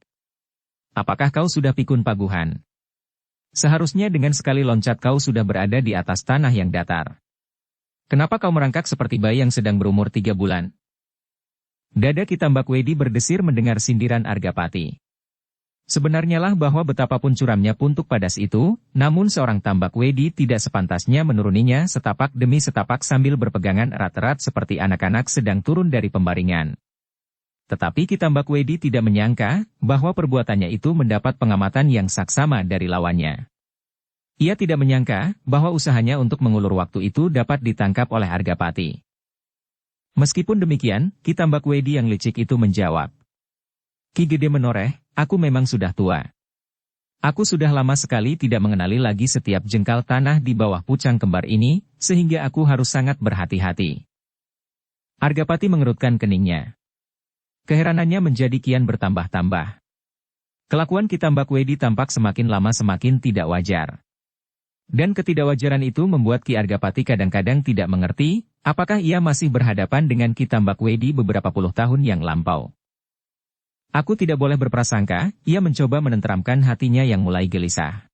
Apakah kau sudah pikun paguhan? Seharusnya dengan sekali loncat kau sudah berada di atas tanah yang datar. Kenapa kau merangkak seperti bayi yang sedang berumur 3 bulan? Dada Ki Tambak Wedi berdesir mendengar sindiran Argapati. Sebenarnya lah bahwa betapapun curamnya puntuk padas itu, namun seorang Tambak Wedi tidak sepantasnya menuruninya setapak demi setapak sambil berpegangan erat-erat seperti anak-anak sedang turun dari pembaringan. Tetapi Ki Tambak Wedi tidak menyangka bahwa perbuatannya itu mendapat pengamatan yang saksama dari lawannya. Ia tidak menyangka bahwa usahanya untuk mengulur waktu itu dapat ditangkap oleh Argapati. Meskipun demikian, Ki Tambak Wedi yang licik itu menjawab. Ki Gede menoreh, aku memang sudah tua. Aku sudah lama sekali tidak mengenali lagi setiap jengkal tanah di bawah pucang kembar ini, sehingga aku harus sangat berhati-hati. Argapati mengerutkan keningnya. Keheranannya menjadi kian bertambah-tambah. Kelakuan Ki Tambak Wedi tampak semakin lama semakin tidak wajar. Dan ketidakwajaran itu membuat Ki Argapati kadang-kadang tidak mengerti, apakah ia masih berhadapan dengan Ki Tambak Wedi beberapa puluh tahun yang lampau. Aku tidak boleh berprasangka, ia mencoba menenteramkan hatinya yang mulai gelisah.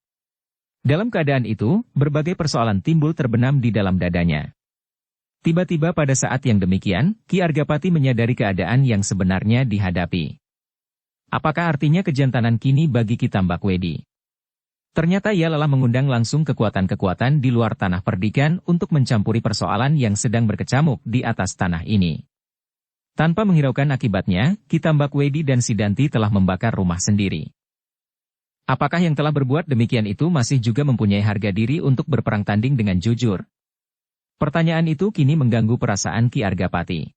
Dalam keadaan itu, berbagai persoalan timbul terbenam di dalam dadanya. Tiba-tiba pada saat yang demikian, Ki Argapati menyadari keadaan yang sebenarnya dihadapi. Apakah artinya kejantanan kini bagi Ki Tambak Wedi? Ternyata ia lelah mengundang langsung kekuatan-kekuatan di luar tanah perdikan untuk mencampuri persoalan yang sedang berkecamuk di atas tanah ini. Tanpa menghiraukan akibatnya, Ki Tambak Wedi dan Sidanti telah membakar rumah sendiri. Apakah yang telah berbuat demikian itu masih juga mempunyai harga diri untuk berperang tanding dengan jujur? Pertanyaan itu kini mengganggu perasaan Ki Argapati.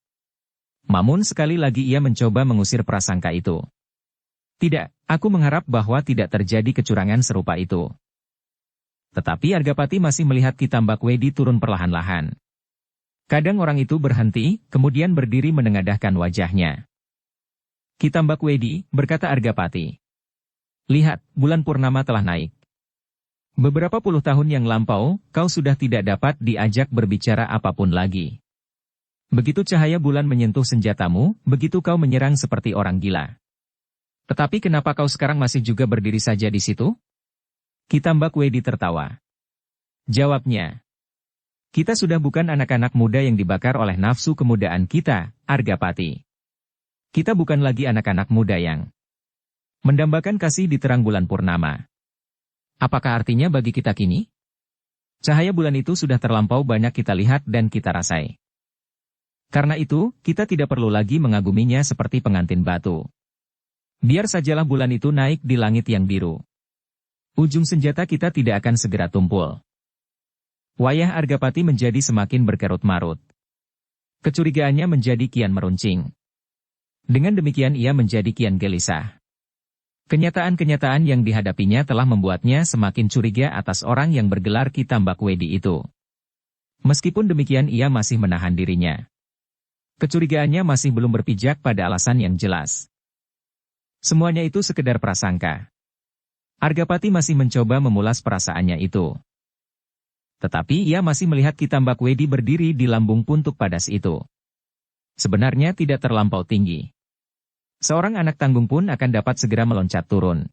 Namun sekali lagi ia mencoba mengusir prasangka itu. Tidak, aku mengharap bahwa tidak terjadi kecurangan serupa itu. Tetapi Argapati masih melihat Ki Tambak Wedi turun perlahan-lahan. Kadang orang itu berhenti, kemudian berdiri menengadahkan wajahnya. Ki Tambak Wedi, berkata Argapati. Lihat, bulan purnama telah naik. Beberapa puluh tahun yang lampau, kau sudah tidak dapat diajak berbicara apapun lagi. Begitu cahaya bulan menyentuh senjatamu, begitu kau menyerang seperti orang gila. Tetapi kenapa kau sekarang masih juga berdiri saja di situ? Ki Tambak Wedi tertawa. Jawabnya. Kita sudah bukan anak-anak muda yang dibakar oleh nafsu kemudaan kita, Argapati. Kita bukan lagi anak-anak muda yang mendambakan kasih di terang bulan purnama. Apakah artinya bagi kita kini? Cahaya bulan itu sudah terlampau banyak kita lihat dan kita rasai. Karena itu, kita tidak perlu lagi mengaguminya seperti pengantin batu. Biar sajalah bulan itu naik di langit yang biru. Ujung senjata kita tidak akan segera tumpul. Wajah Argapati menjadi semakin berkerut-marut. Kecurigaannya menjadi kian meruncing. Dengan demikian ia menjadi kian gelisah. Kenyataan-kenyataan yang dihadapinya telah membuatnya semakin curiga atas orang yang bergelar Ki Tambakwedi itu. Meskipun demikian ia masih menahan dirinya. Kecurigaannya masih belum berpijak pada alasan yang jelas. Semuanya itu sekedar prasangka. Argapati masih mencoba memulas perasaannya itu. Tetapi ia masih melihat Ki Tambakwedi berdiri di lambung puntuk padas itu. Sebenarnya tidak terlampau tinggi. Seorang anak tanggung pun akan dapat segera meloncat turun.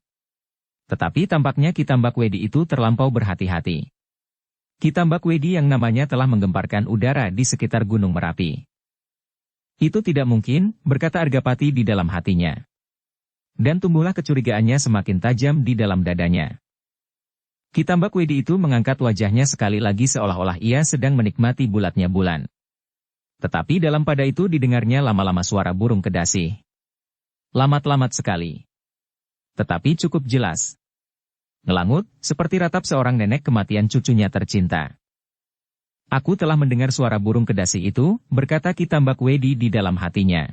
Tetapi tampaknya Ki Tambakwedi itu terlampau berhati-hati. Ki Tambakwedi yang namanya telah menggemparkan udara di sekitar Gunung Merapi. Itu tidak mungkin, berkata Argapati di dalam hatinya. Dan tumbuhlah kecurigaannya semakin tajam di dalam dadanya. Ki Tambakwedi itu mengangkat wajahnya sekali lagi seolah-olah ia sedang menikmati bulatnya bulan. Tetapi dalam pada itu didengarnya lama-lama suara burung kedasi. Lamat-lamat sekali. Tetapi cukup jelas. Ngelangut, seperti ratap seorang nenek kematian cucunya tercinta. Aku telah mendengar suara burung kedasi itu, berkata Ki Tambakwedi di dalam hatinya.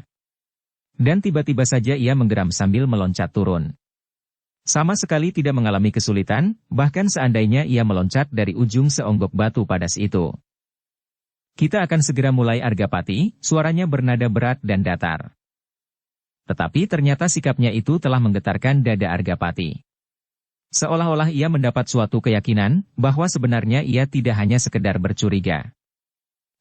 Dan tiba-tiba saja ia menggeram sambil meloncat turun. Sama sekali tidak mengalami kesulitan, bahkan seandainya ia meloncat dari ujung seonggok batu padas itu. Kita akan segera mulai, Argapati, suaranya bernada berat dan datar. Tetapi ternyata sikapnya itu telah menggetarkan dada Argapati. Seolah-olah ia mendapat suatu keyakinan, bahwa sebenarnya ia tidak hanya sekedar bercuriga.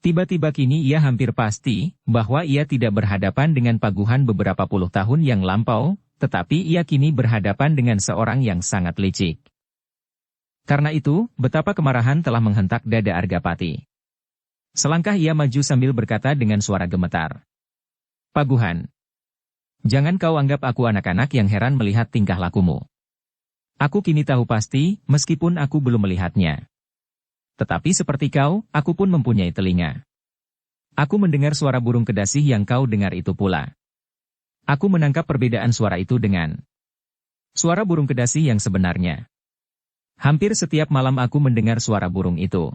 Tiba-tiba kini ia hampir pasti, bahwa ia tidak berhadapan dengan Paguhan beberapa puluh tahun yang lampau, tetapi ia kini berhadapan dengan seorang yang sangat licik. Karena itu, betapa kemarahan telah menghentak dada Argapati. Selangkah ia maju sambil berkata dengan suara gemetar. Paguhan. Jangan kau anggap aku anak-anak yang heran melihat tingkah lakumu. Aku kini tahu pasti, meskipun aku belum melihatnya. Tetapi seperti kau, aku pun mempunyai telinga. Aku mendengar suara burung kedasi yang kau dengar itu pula. Aku menangkap perbedaan suara itu dengan suara burung kedasi yang sebenarnya. Hampir setiap malam aku mendengar suara burung itu.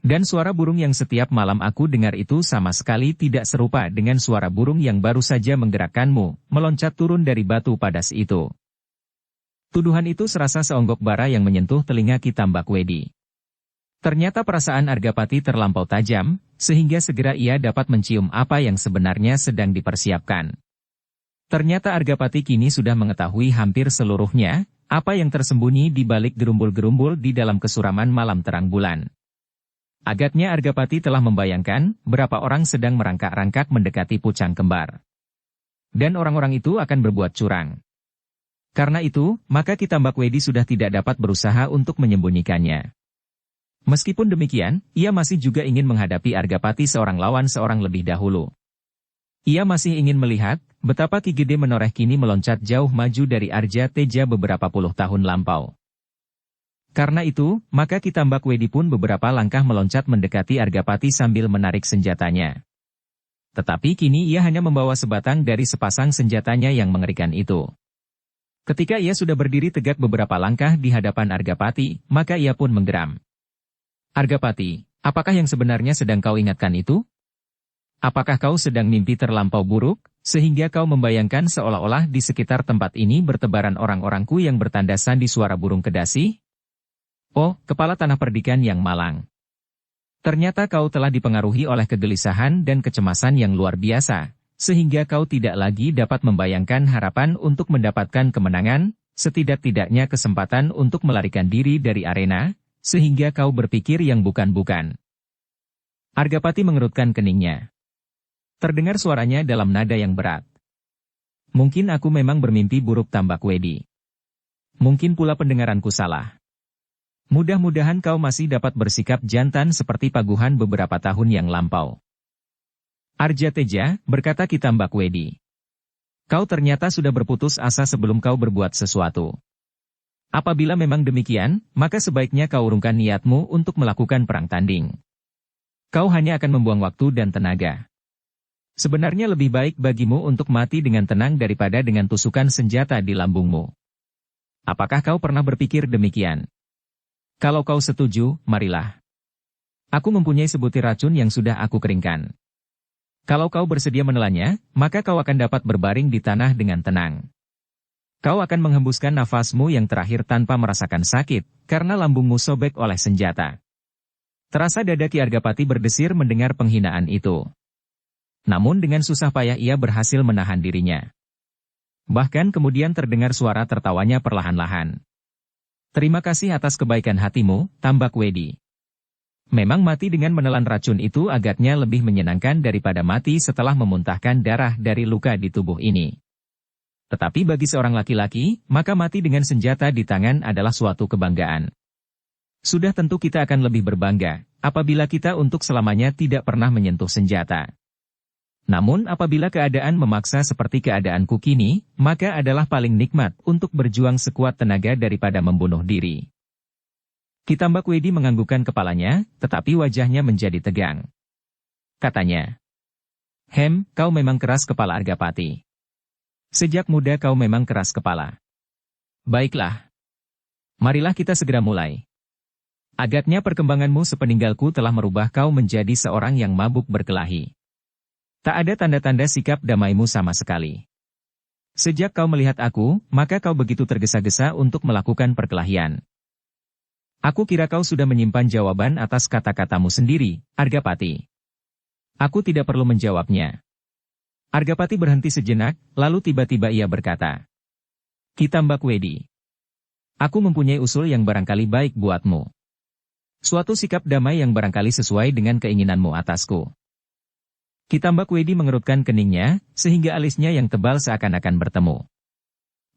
Dan suara burung yang setiap malam aku dengar itu sama sekali tidak serupa dengan suara burung yang baru saja menggerakkanmu, meloncat turun dari batu padas itu. Tuduhan itu serasa seonggok bara yang menyentuh telinga Ki Tambakwedi. Ternyata perasaan Argapati terlampau tajam, sehingga segera ia dapat mencium apa yang sebenarnya sedang dipersiapkan. Ternyata Argapati kini sudah mengetahui hampir seluruhnya, apa yang tersembunyi di balik gerumbul-gerumbul di dalam kesuraman malam terang bulan. Agaknya Argapati telah membayangkan berapa orang sedang merangkak-rangkak mendekati Pucang Kembar. Dan orang-orang itu akan berbuat curang. Karena itu, maka Ki Tambakwedi sudah tidak dapat berusaha untuk menyembunyikannya. Meskipun demikian, ia masih juga ingin menghadapi Argapati seorang lawan seorang lebih dahulu. Ia masih ingin melihat betapa Ki Gede Menoreh kini meloncat jauh maju dari Arja Teja beberapa puluh tahun lampau. Karena itu, maka Ki Tambakwedi pun beberapa langkah meloncat mendekati Argapati sambil menarik senjatanya. Tetapi kini ia hanya membawa sebatang dari sepasang senjatanya yang mengerikan itu. Ketika ia sudah berdiri tegak beberapa langkah di hadapan Argapati, maka ia pun menggeram. Argapati, apakah yang sebenarnya sedang kau ingatkan itu? Apakah kau sedang mimpi terlampau buruk, sehingga kau membayangkan seolah-olah di sekitar tempat ini bertebaran orang-orangku yang bertanda sandi suara burung kedasi? Oh, kepala tanah perdikan yang malang. Ternyata kau telah dipengaruhi oleh kegelisahan dan kecemasan yang luar biasa, sehingga kau tidak lagi dapat membayangkan harapan untuk mendapatkan kemenangan, setidak-tidaknya kesempatan untuk melarikan diri dari arena, sehingga kau berpikir yang bukan-bukan. Argapati mengerutkan keningnya. Terdengar suaranya dalam nada yang berat. Mungkin aku memang bermimpi buruk, Tambakwedi. Mungkin pula pendengaranku salah. Mudah-mudahan kau masih dapat bersikap jantan seperti Paguhan beberapa tahun yang lampau. Arja Teja, berkata Ki Tambakwedi. Kau ternyata sudah berputus asa sebelum kau berbuat sesuatu. Apabila memang demikian, maka sebaiknya kau urungkan niatmu untuk melakukan perang tanding. Kau hanya akan membuang waktu dan tenaga. Sebenarnya lebih baik bagimu untuk mati dengan tenang daripada dengan tusukan senjata di lambungmu. Apakah kau pernah berpikir demikian? Kalau kau setuju, marilah. Aku mempunyai sebutir racun yang sudah aku keringkan. Kalau kau bersedia menelannya, maka kau akan dapat berbaring di tanah dengan tenang. Kau akan menghembuskan nafasmu yang terakhir tanpa merasakan sakit, karena lambungmu sobek oleh senjata. Terasa dada Ki Argapati berdesir mendengar penghinaan itu. Namun dengan susah payah ia berhasil menahan dirinya. Bahkan kemudian terdengar suara tertawanya perlahan-lahan. Terima kasih atas kebaikan hatimu, Tambak Wedi. Memang mati dengan menelan racun itu agaknya lebih menyenangkan daripada mati setelah memuntahkan darah dari luka di tubuh ini. Tetapi bagi seorang laki-laki, maka mati dengan senjata di tangan adalah suatu kebanggaan. Sudah tentu kita akan lebih berbangga, apabila kita untuk selamanya tidak pernah menyentuh senjata. Namun apabila keadaan memaksa seperti keadaanku kini, maka adalah paling nikmat untuk berjuang sekuat tenaga daripada membunuh diri. Ki Tambak Wedi menganggukkan kepalanya, tetapi wajahnya menjadi tegang. Katanya, kau memang keras kepala Argapati. Sejak muda kau memang keras kepala. Baiklah. Marilah kita segera mulai. Agaknya perkembanganmu sepeninggalku telah merubah kau menjadi seorang yang mabuk berkelahi. Tak ada tanda-tanda sikap damaimu sama sekali. Sejak kau melihat aku, maka kau begitu tergesa-gesa untuk melakukan perkelahian. Aku kira kau sudah menyimpan jawaban atas kata-katamu sendiri, Argapati. Aku tidak perlu menjawabnya. Argapati berhenti sejenak, lalu tiba-tiba ia berkata, Ki Tambak Wedi. Aku mempunyai usul yang barangkali baik buatmu. Suatu sikap damai yang barangkali sesuai dengan keinginanmu atasku. Ki Tambak Wedi mengerutkan keningnya, sehingga alisnya yang tebal seakan-akan bertemu.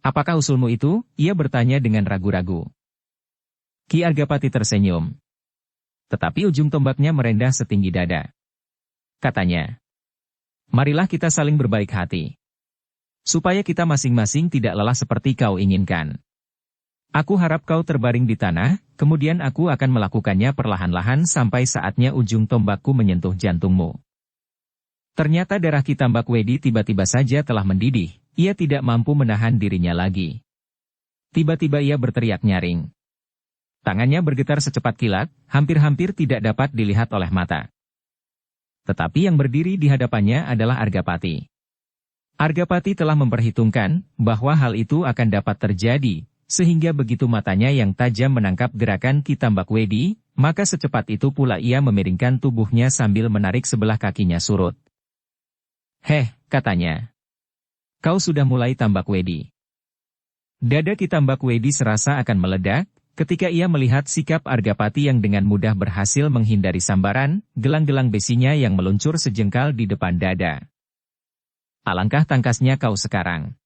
Apakah usulmu itu? Ia bertanya dengan ragu-ragu. Ki Argapati tersenyum. Tetapi ujung tombaknya merendah setinggi dada. Katanya, marilah kita saling berbaik hati. Supaya kita masing-masing tidak lelah seperti kau inginkan. Aku harap kau terbaring di tanah, kemudian aku akan melakukannya perlahan-lahan sampai saatnya ujung tombakku menyentuh jantungmu. Ternyata darah Ki Tambak Wedi tiba-tiba saja telah mendidih, ia tidak mampu menahan dirinya lagi. Tiba-tiba ia berteriak nyaring. Tangannya bergetar secepat kilat, hampir-hampir tidak dapat dilihat oleh mata. Tetapi yang berdiri di hadapannya adalah Argapati. Argapati telah memperhitungkan bahwa hal itu akan dapat terjadi, sehingga begitu matanya yang tajam menangkap gerakan Ki Tambak Wedi, maka secepat itu pula ia memiringkan tubuhnya sambil menarik sebelah kakinya surut. Katanya. Kau sudah mulai Tambak Wedi. Dada Ki Tambak Wedi serasa akan meledak, ketika ia melihat sikap Argapati yang dengan mudah berhasil menghindari sambaran, gelang-gelang besinya yang meluncur sejengkal di depan dada. Alangkah tangkasnya kau sekarang.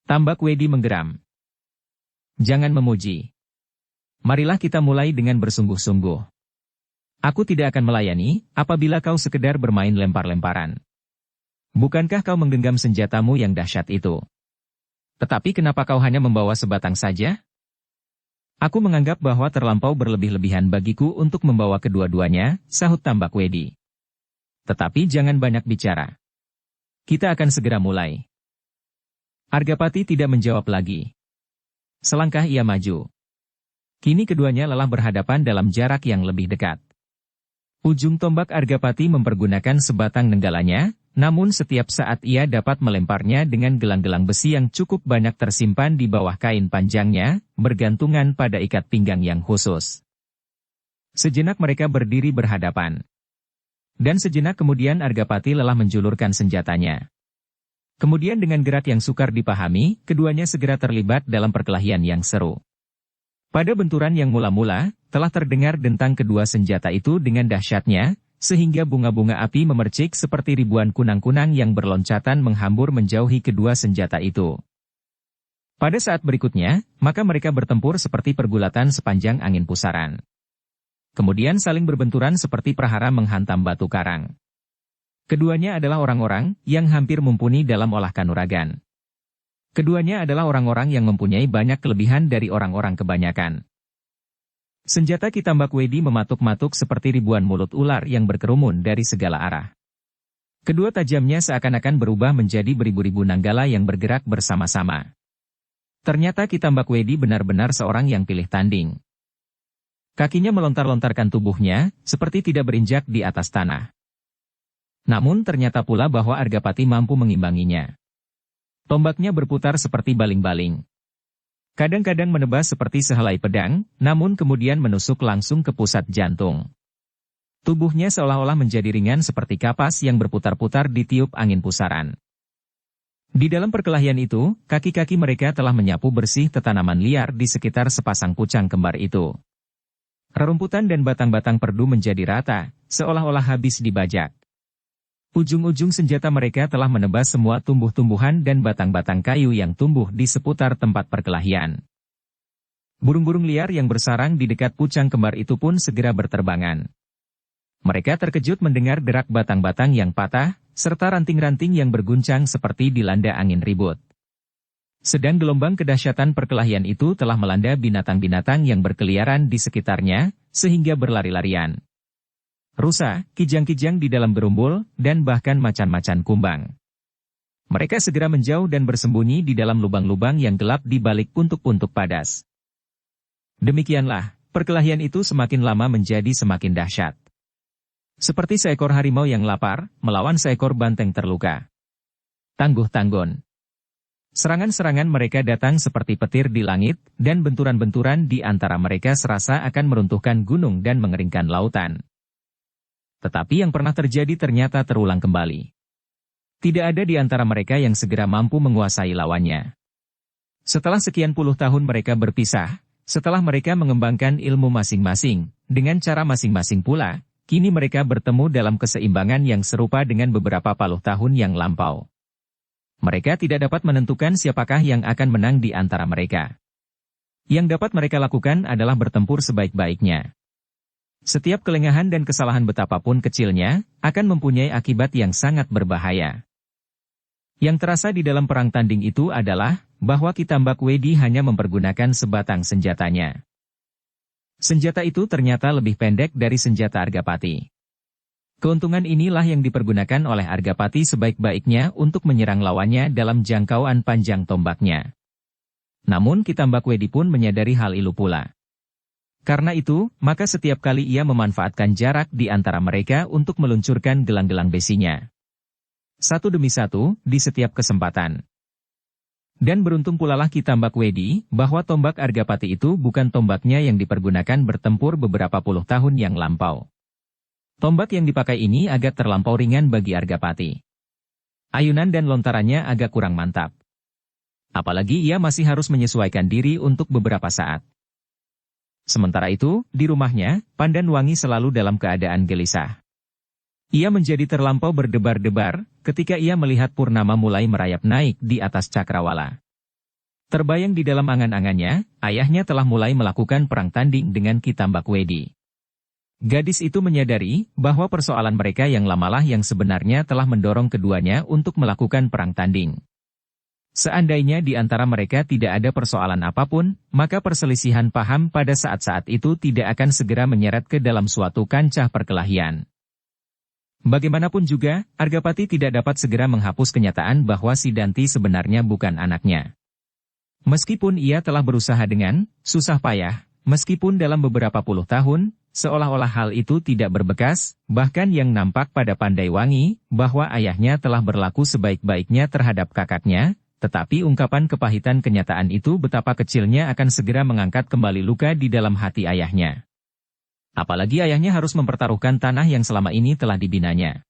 Tambak Wedi menggeram. Jangan memuji. Marilah kita mulai dengan bersungguh-sungguh. Aku tidak akan melayani, apabila kau sekedar bermain lempar-lemparan. Bukankah kau menggenggam senjatamu yang dahsyat itu? Tetapi kenapa kau hanya membawa sebatang saja? Aku menganggap bahwa terlampau berlebih-lebihan bagiku untuk membawa kedua-duanya, sahut Tambak Wedi. Tetapi jangan banyak bicara. Kita akan segera mulai. Argapati tidak menjawab lagi. Selangkah ia maju. Kini keduanya lelah berhadapan dalam jarak yang lebih dekat. Ujung tombak Argapati mempergunakan sebatang nenggalanya, namun setiap saat ia dapat melemparnya dengan gelang-gelang besi yang cukup banyak tersimpan di bawah kain panjangnya, bergantungan pada ikat pinggang yang khusus. Sejenak mereka berdiri berhadapan. Dan sejenak kemudian Argapati lelah menjulurkan senjatanya. Kemudian dengan gerak yang sukar dipahami, keduanya segera terlibat dalam perkelahian yang seru. Pada benturan yang mula-mula, telah terdengar dentang kedua senjata itu dengan dahsyatnya, sehingga bunga-bunga api memercik seperti ribuan kunang-kunang yang berloncatan menghambur menjauhi kedua senjata itu. Pada saat berikutnya, maka mereka bertempur seperti pergulatan sepanjang angin pusaran. Kemudian saling berbenturan seperti prahara menghantam batu karang. Keduanya adalah orang-orang yang hampir mumpuni dalam olah kanuragan. Keduanya adalah orang-orang yang mempunyai banyak kelebihan dari orang-orang kebanyakan. Senjata Ki Tambak Wedi mematuk-matuk seperti ribuan mulut ular yang berkerumun dari segala arah. Kedua tajamnya seakan-akan berubah menjadi beribu-ribu nanggala yang bergerak bersama-sama. Ternyata Ki Tambak Wedi benar-benar seorang yang pilih tanding. Kakinya melontar-lontarkan tubuhnya, seperti tidak berinjak di atas tanah. Namun ternyata pula bahwa Argapati mampu mengimbanginya. Tombaknya berputar seperti baling-baling. Kadang-kadang menebas seperti sehelai pedang, namun kemudian menusuk langsung ke pusat jantung. Tubuhnya seolah-olah menjadi ringan seperti kapas yang berputar-putar ditiup angin pusaran. Di dalam perkelahian itu, kaki-kaki mereka telah menyapu bersih tanaman liar di sekitar sepasang pucang kembar itu. Rerumputan dan batang-batang perdu menjadi rata, seolah-olah habis dibajak. Ujung-ujung senjata mereka telah menebas semua tumbuh-tumbuhan dan batang-batang kayu yang tumbuh di seputar tempat perkelahian. Burung-burung liar yang bersarang di dekat pucang kembar itu pun segera berterbangan. Mereka terkejut mendengar derak batang-batang yang patah, serta ranting-ranting yang berguncang seperti dilanda angin ribut. Sedang gelombang kedahsyatan perkelahian itu telah melanda binatang-binatang yang berkeliaran di sekitarnya, sehingga berlari-larian. Rusa, kijang-kijang di dalam gerumbul, dan bahkan macan-macan kumbang. Mereka segera menjauh dan bersembunyi di dalam lubang-lubang yang gelap di balik puntuk-puntuk padas. Demikianlah, perkelahian itu semakin lama menjadi semakin dahsyat. Seperti seekor harimau yang lapar, melawan seekor banteng terluka. Tangguh tanggon. Serangan-serangan mereka datang seperti petir di langit, dan benturan-benturan di antara mereka serasa akan meruntuhkan gunung dan mengeringkan lautan. Tetapi yang pernah terjadi ternyata terulang kembali. Tidak ada di antara mereka yang segera mampu menguasai lawannya. Setelah sekian puluh tahun mereka berpisah, setelah mereka mengembangkan ilmu masing-masing, dengan cara masing-masing pula, kini mereka bertemu dalam keseimbangan yang serupa dengan beberapa puluh tahun yang lampau. Mereka tidak dapat menentukan siapakah yang akan menang di antara mereka. Yang dapat mereka lakukan adalah bertempur sebaik-baiknya. Setiap kelengahan dan kesalahan betapapun kecilnya, akan mempunyai akibat yang sangat berbahaya. Yang terasa di dalam perang tanding itu adalah, bahwa Kitambak Wedi hanya mempergunakan sebatang senjatanya. Senjata itu ternyata lebih pendek dari senjata Argapati. Keuntungan inilah yang dipergunakan oleh Argapati sebaik-baiknya untuk menyerang lawannya dalam jangkauan panjang tombaknya. Namun Kitambak Wedi pun menyadari hal itu pula. Karena itu, maka setiap kali ia memanfaatkan jarak di antara mereka untuk meluncurkan gelang-gelang besinya. Satu demi satu, di setiap kesempatan. Dan beruntung pulalah Kitambak Wedi, bahwa tombak Argapati itu bukan tombaknya yang dipergunakan bertempur beberapa puluh tahun yang lampau. Tombak yang dipakai ini agak terlampau ringan bagi Argapati. Ayunan dan lontarannya agak kurang mantap. Apalagi ia masih harus menyesuaikan diri untuk beberapa saat. Sementara itu, di rumahnya, Pandan Wangi selalu dalam keadaan gelisah. Ia menjadi terlampau berdebar-debar, ketika ia melihat Purnama mulai merayap naik di atas cakrawala. Terbayang di dalam angan-angannya, ayahnya telah mulai melakukan perang tanding dengan Kitambak Wedi. Gadis itu menyadari, bahwa persoalan mereka yang lamalah yang sebenarnya telah mendorong keduanya untuk melakukan perang tanding. Seandainya di antara mereka tidak ada persoalan apapun, maka perselisihan paham pada saat-saat itu tidak akan segera menyeret ke dalam suatu kancah perkelahian. Bagaimanapun juga, Argapati tidak dapat segera menghapus kenyataan bahwa Sidanti sebenarnya bukan anaknya. Meskipun ia telah berusaha dengan susah payah, meskipun dalam beberapa puluh tahun, seolah-olah hal itu tidak berbekas, bahkan yang nampak pada Pandai Wangi, bahwa ayahnya telah berlaku sebaik-baiknya terhadap kakaknya, tetapi ungkapan kepahitan kenyataan itu betapa kecilnya akan segera mengangkat kembali luka di dalam hati ayahnya. Apalagi ayahnya harus mempertaruhkan tanah yang selama ini telah dibinanya.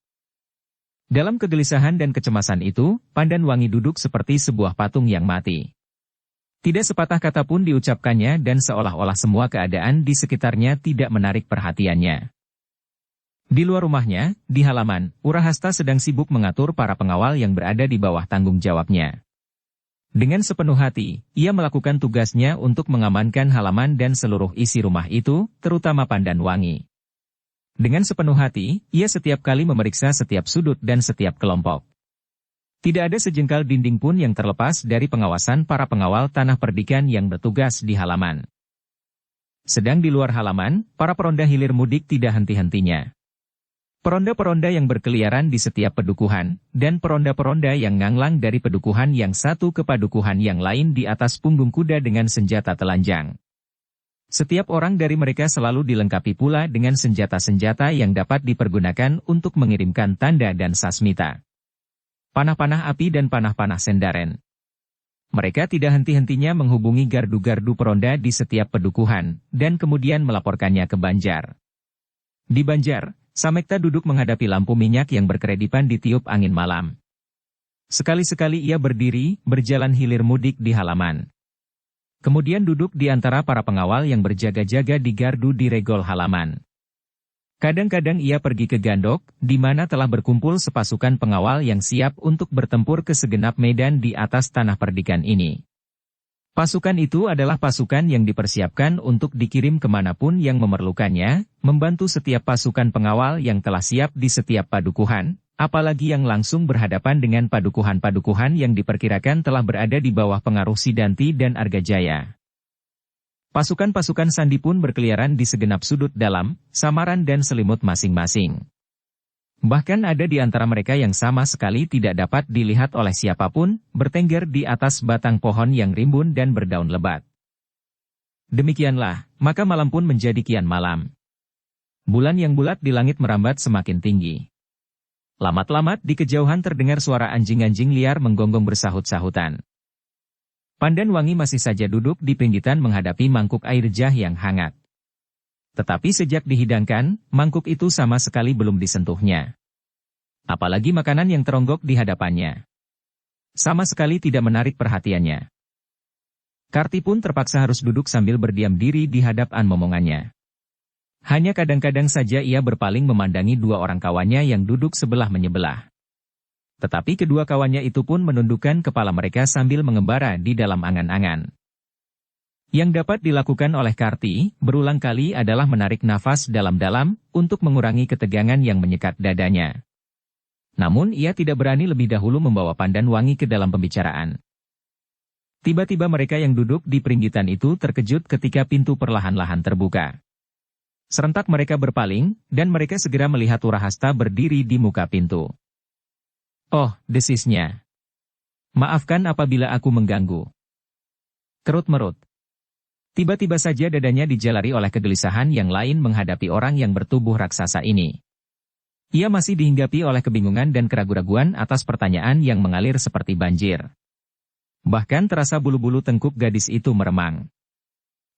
Dalam kegelisahan dan kecemasan itu, Pandan Wangi duduk seperti sebuah patung yang mati. Tidak sepatah kata pun diucapkannya dan seolah-olah semua keadaan di sekitarnya tidak menarik perhatiannya. Di luar rumahnya, di halaman, Urahasta sedang sibuk mengatur para pengawal yang berada di bawah tanggung jawabnya. Dengan sepenuh hati, ia melakukan tugasnya untuk mengamankan halaman dan seluruh isi rumah itu, terutama Pandan Wangi. Dengan sepenuh hati, ia setiap kali memeriksa setiap sudut dan setiap kelompok. Tidak ada sejengkal dinding pun yang terlepas dari pengawasan para pengawal tanah perdikan yang bertugas di halaman. Sedang di luar halaman, para peronda hilir mudik tidak henti-hentinya. Peronda-peronda yang berkeliaran di setiap pedukuhan, dan peronda-peronda yang nganglang dari pedukuhan yang satu ke padukuhan yang lain di atas punggung kuda dengan senjata telanjang. Setiap orang dari mereka selalu dilengkapi pula dengan senjata-senjata yang dapat dipergunakan untuk mengirimkan tanda dan sasmita. Panah-panah api dan panah-panah sendaren. Mereka tidak henti-hentinya menghubungi gardu-gardu peronda di setiap pedukuhan, dan kemudian melaporkannya ke Banjar. Di Banjar, Samekta duduk menghadapi lampu minyak yang berkeredipan ditiup angin malam. Sekali-sekali ia berdiri, berjalan hilir mudik di halaman. Kemudian duduk di antara para pengawal yang berjaga-jaga di gardu di regol halaman. Kadang-kadang ia pergi ke Gandok, di mana telah berkumpul sepasukan pengawal yang siap untuk bertempur ke segenap medan di atas tanah perdikan ini. Pasukan itu adalah pasukan yang dipersiapkan untuk dikirim kemanapun yang memerlukannya, membantu setiap pasukan pengawal yang telah siap di setiap padukuhan, apalagi yang langsung berhadapan dengan padukuhan-padukuhan yang diperkirakan telah berada di bawah pengaruh Sidanti dan Argajaya. Pasukan-pasukan sandi pun berkeliaran di segenap sudut dalam, samaran dan selimut masing-masing. Bahkan ada di antara mereka yang sama sekali tidak dapat dilihat oleh siapapun, bertengger di atas batang pohon yang rimbun dan berdaun lebat. Demikianlah, maka malam pun menjadi kian malam. Bulan yang bulat di langit merambat semakin tinggi. Lamat-lamat di kejauhan terdengar suara anjing-anjing liar menggonggong bersahut-sahutan. Pandan Wangi masih saja duduk di pinggitan menghadapi mangkuk air jah yang hangat. Tetapi sejak dihidangkan, mangkuk itu sama sekali belum disentuhnya. Apalagi makanan yang teronggok di hadapannya. Sama sekali tidak menarik perhatiannya. Karti pun terpaksa harus duduk sambil berdiam diri di hadapan momongannya. Hanya kadang-kadang saja ia berpaling memandangi dua orang kawannya yang duduk sebelah menyebelah. Tetapi kedua kawannya itu pun menundukkan kepala mereka sambil mengembara di dalam angan-angan. Yang dapat dilakukan oleh Karti, berulang kali adalah menarik nafas dalam-dalam, untuk mengurangi ketegangan yang menyekat dadanya. Namun ia tidak berani lebih dahulu membawa Pandan Wangi ke dalam pembicaraan. Tiba-tiba mereka yang duduk di peringgitan itu terkejut ketika pintu perlahan-lahan terbuka. Serentak mereka berpaling, dan mereka segera melihat Urahasta berdiri di muka pintu. "Oh," desisnya. "Maafkan apabila aku mengganggu." Kerut-merut. Tiba-tiba saja dadanya dijalari oleh kegelisahan yang lain menghadapi orang yang bertubuh raksasa ini. Ia masih dihinggapi oleh kebingungan dan keraguan-raguan atas pertanyaan yang mengalir seperti banjir. Bahkan terasa bulu-bulu tengkuk gadis itu meremang.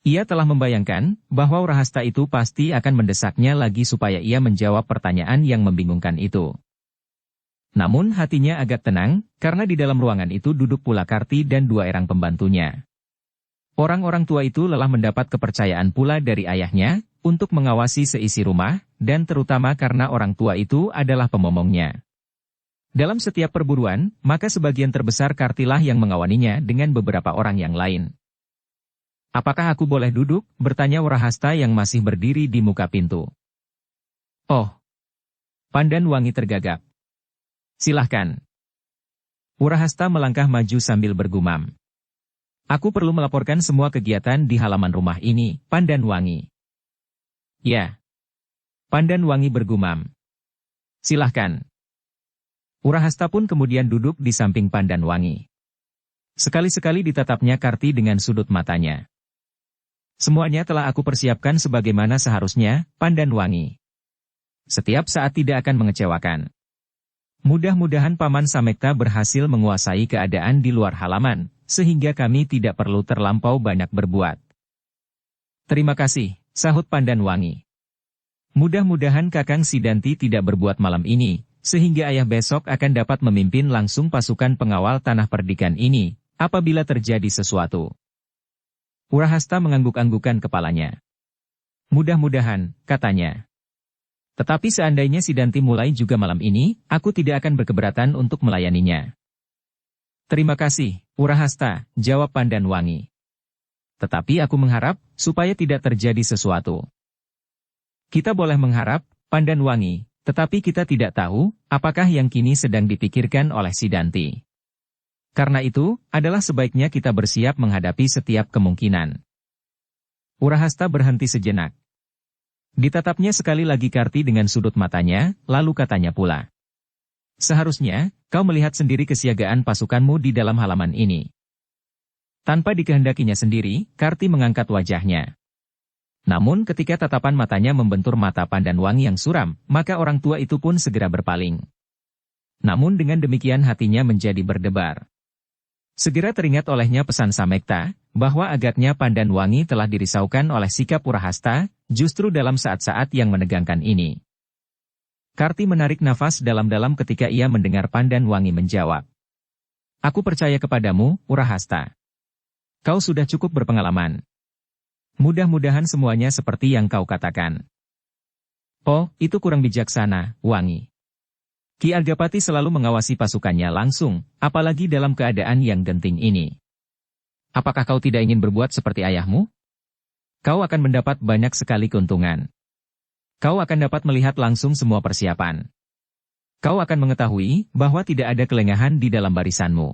Ia telah membayangkan bahwa Urahasta itu pasti akan mendesaknya lagi supaya ia menjawab pertanyaan yang membingungkan itu. Namun hatinya agak tenang, karena di dalam ruangan itu duduk pula Karti dan dua erang pembantunya. Orang-orang tua itu lelah mendapat kepercayaan pula dari ayahnya, untuk mengawasi seisi rumah, dan terutama karena orang tua itu adalah pemomongnya. Dalam setiap perburuan, maka sebagian terbesar Kartilah yang mengawaninya dengan beberapa orang yang lain. "Apakah aku boleh duduk?" bertanya Urahasta yang masih berdiri di muka pintu. "Oh." Pandan Wangi tergagap. "Silahkan." Urahasta melangkah maju sambil bergumam. "Aku perlu melaporkan semua kegiatan di halaman rumah ini, Pandan Wangi." "Ya." Pandan Wangi bergumam. "Silahkan." Urahasta pun kemudian duduk di samping Pandan Wangi. Sekali-sekali ditatapnya Karti dengan sudut matanya. "Semuanya telah aku persiapkan sebagaimana seharusnya, Pandan Wangi. Setiap saat tidak akan mengecewakan. Mudah-mudahan Paman Samekta berhasil menguasai keadaan di luar halaman, sehingga kami tidak perlu terlampau banyak berbuat." "Terima kasih," sahut Pandan Wangi. "Mudah-mudahan Kakang Sidanti tidak berbuat malam ini, sehingga ayah besok akan dapat memimpin langsung pasukan pengawal tanah perdikan ini, apabila terjadi sesuatu." Urahasta mengangguk-anggukan kepalanya. "Mudah-mudahan," katanya. "Tetapi seandainya Sidanti mulai juga malam ini, aku tidak akan berkeberatan untuk melayaninya." "Terima kasih, Urahasta," jawab Pandan Wangi. "Tetapi aku mengharap, supaya tidak terjadi sesuatu." "Kita boleh mengharap, Pandan Wangi, tetapi kita tidak tahu, apakah yang kini sedang dipikirkan oleh Sidanti. Karena itu, adalah sebaiknya kita bersiap menghadapi setiap kemungkinan." Urahasta berhenti sejenak. Ditatapnya sekali lagi Karti dengan sudut matanya, lalu katanya pula. "Seharusnya, kau melihat sendiri kesiagaan pasukanmu di dalam halaman ini." Tanpa dikehendakinya sendiri, Karti mengangkat wajahnya. Namun ketika tatapan matanya membentur mata Pandan Wangi yang suram, maka orang tua itu pun segera berpaling. Namun dengan demikian hatinya menjadi berdebar. Segera teringat olehnya pesan Samekta, bahwa agaknya Pandan Wangi telah dirisaukan oleh sikap Urahasta, justru dalam saat-saat yang menegangkan ini. Karti menarik nafas dalam-dalam ketika ia mendengar Pandan Wangi menjawab. Aku percaya kepadamu, Urahasta. Kau sudah cukup berpengalaman. Mudah-mudahan semuanya seperti yang kau katakan. Oh, itu kurang bijaksana, Wangi. Ki Argapati selalu mengawasi pasukannya langsung, apalagi dalam keadaan yang genting ini. Apakah kau tidak ingin berbuat seperti ayahmu? Kau akan mendapat banyak sekali keuntungan. Kau akan dapat melihat langsung semua persiapan. Kau akan mengetahui bahwa tidak ada kelengahan di dalam barisanmu.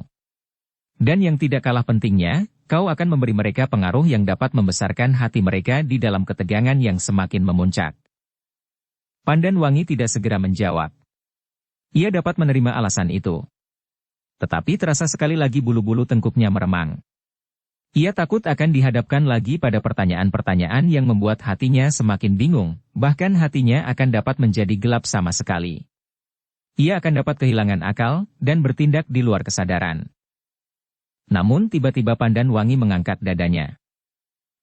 Dan yang tidak kalah pentingnya, kau akan memberi mereka pengaruh yang dapat membesarkan hati mereka di dalam ketegangan yang semakin memuncak. Pandan Wangi tidak segera menjawab. Ia dapat menerima alasan itu. Tetapi terasa sekali lagi bulu-bulu tengkuknya meremang. Ia takut akan dihadapkan lagi pada pertanyaan-pertanyaan yang membuat hatinya semakin bingung, bahkan hatinya akan dapat menjadi gelap sama sekali. Ia akan dapat kehilangan akal, dan bertindak di luar kesadaran. Namun tiba-tiba Pandan Wangi mengangkat dadanya.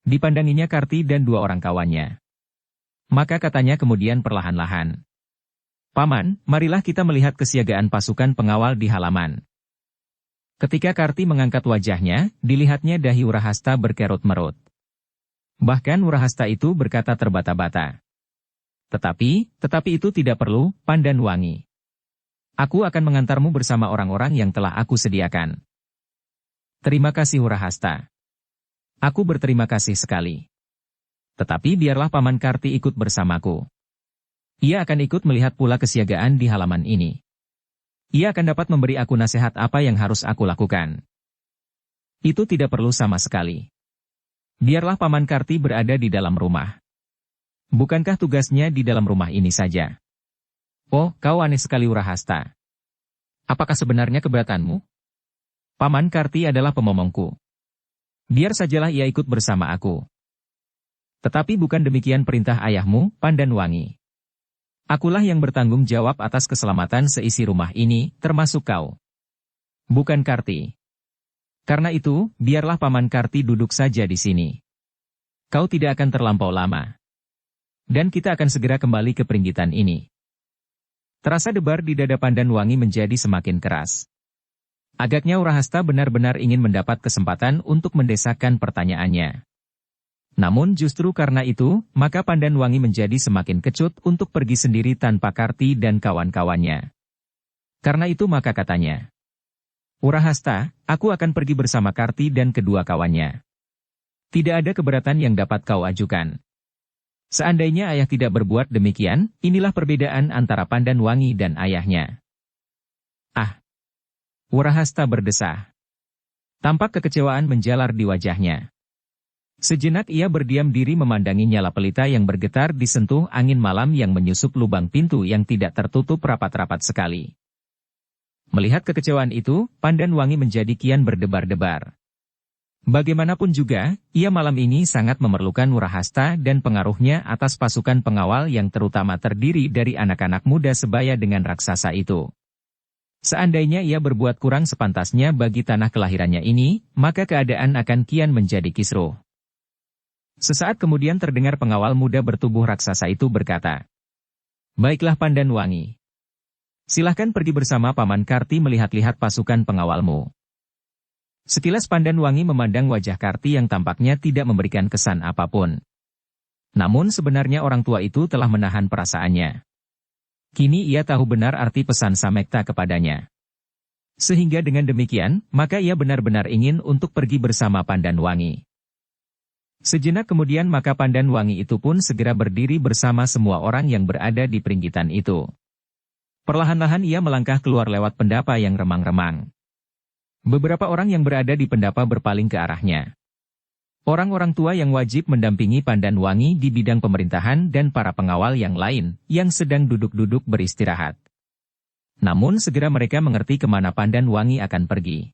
Dipandanginya Karti dan dua orang kawannya. Maka katanya kemudian perlahan-lahan. Paman, marilah kita melihat kesiagaan pasukan pengawal di halaman. Ketika Karti mengangkat wajahnya, dilihatnya dahi Urahasta berkerut-merut. Bahkan Urahasta itu berkata terbata-bata. Tetapi itu tidak perlu, Pandan Wangi. Aku akan mengantarmu bersama orang-orang yang telah aku sediakan. Terima kasih Urahasta. Aku berterima kasih sekali. Tetapi biarlah Paman Karti ikut bersamaku. Ia akan ikut melihat pula kesiagaan di halaman ini. Ia akan dapat memberi aku nasihat apa yang harus aku lakukan. Itu tidak perlu sama sekali. Biarlah Paman Karti berada di dalam rumah. Bukankah tugasnya di dalam rumah ini saja? Oh, kau aneh sekali Urahasta. Apakah sebenarnya keberatanmu? Paman Karti adalah pemomongku. Biar sajalah ia ikut bersama aku. Tetapi bukan demikian perintah ayahmu, Pandan Wangi. Akulah yang bertanggung jawab atas keselamatan seisi rumah ini, termasuk kau. Bukan Karti. Karena itu, biarlah Paman Karti duduk saja di sini. Kau tidak akan terlampau lama. Dan kita akan segera kembali ke peringgitan ini. Terasa debar di dada Pandan Wangi menjadi semakin keras. Agaknya Urahasta benar-benar ingin mendapat kesempatan untuk mendesakkan pertanyaannya. Namun justru karena itu, maka Pandan Wangi menjadi semakin kecut untuk pergi sendiri tanpa Karti dan kawan-kawannya. Karena itu maka katanya, Urahasta, aku akan pergi bersama Karti dan kedua kawannya. Tidak ada keberatan yang dapat kau ajukan. Seandainya ayah tidak berbuat demikian, inilah perbedaan antara Pandan Wangi dan ayahnya. Ah! Urahasta berdesah. Tampak kekecewaan menjalar di wajahnya. Sejenak ia berdiam diri memandangi nyala pelita yang bergetar disentuh angin malam yang menyusup lubang pintu yang tidak tertutup rapat-rapat sekali. Melihat kekecewaan itu, Pandan Wangi menjadi kian berdebar-debar. Bagaimanapun juga, ia malam ini sangat memerlukan Urahasta dan pengaruhnya atas pasukan pengawal yang terutama terdiri dari anak-anak muda sebaya dengan raksasa itu. Seandainya ia berbuat kurang sepantasnya bagi tanah kelahirannya ini, maka keadaan akan kian menjadi kisruh. Sesaat kemudian terdengar pengawal muda bertubuh raksasa itu berkata, Baiklah Pandan Wangi. Silahkan pergi bersama Paman Karti melihat-lihat pasukan pengawalmu. Sekilas Pandan Wangi memandang wajah Karti yang tampaknya tidak memberikan kesan apapun. Namun sebenarnya orang tua itu telah menahan perasaannya. Kini ia tahu benar arti pesan Samekta kepadanya. Sehingga dengan demikian, maka ia benar-benar ingin untuk pergi bersama Pandan Wangi. Sejenak kemudian maka Pandan Wangi itu pun segera berdiri bersama semua orang yang berada di peringgitan itu. Perlahan-lahan ia melangkah keluar lewat pendapa yang remang-remang. Beberapa orang yang berada di pendapa berpaling ke arahnya. Orang-orang tua yang wajib mendampingi Pandan Wangi di bidang pemerintahan dan para pengawal yang lain, yang sedang duduk-duduk beristirahat. Namun segera mereka mengerti kemana Pandan Wangi akan pergi.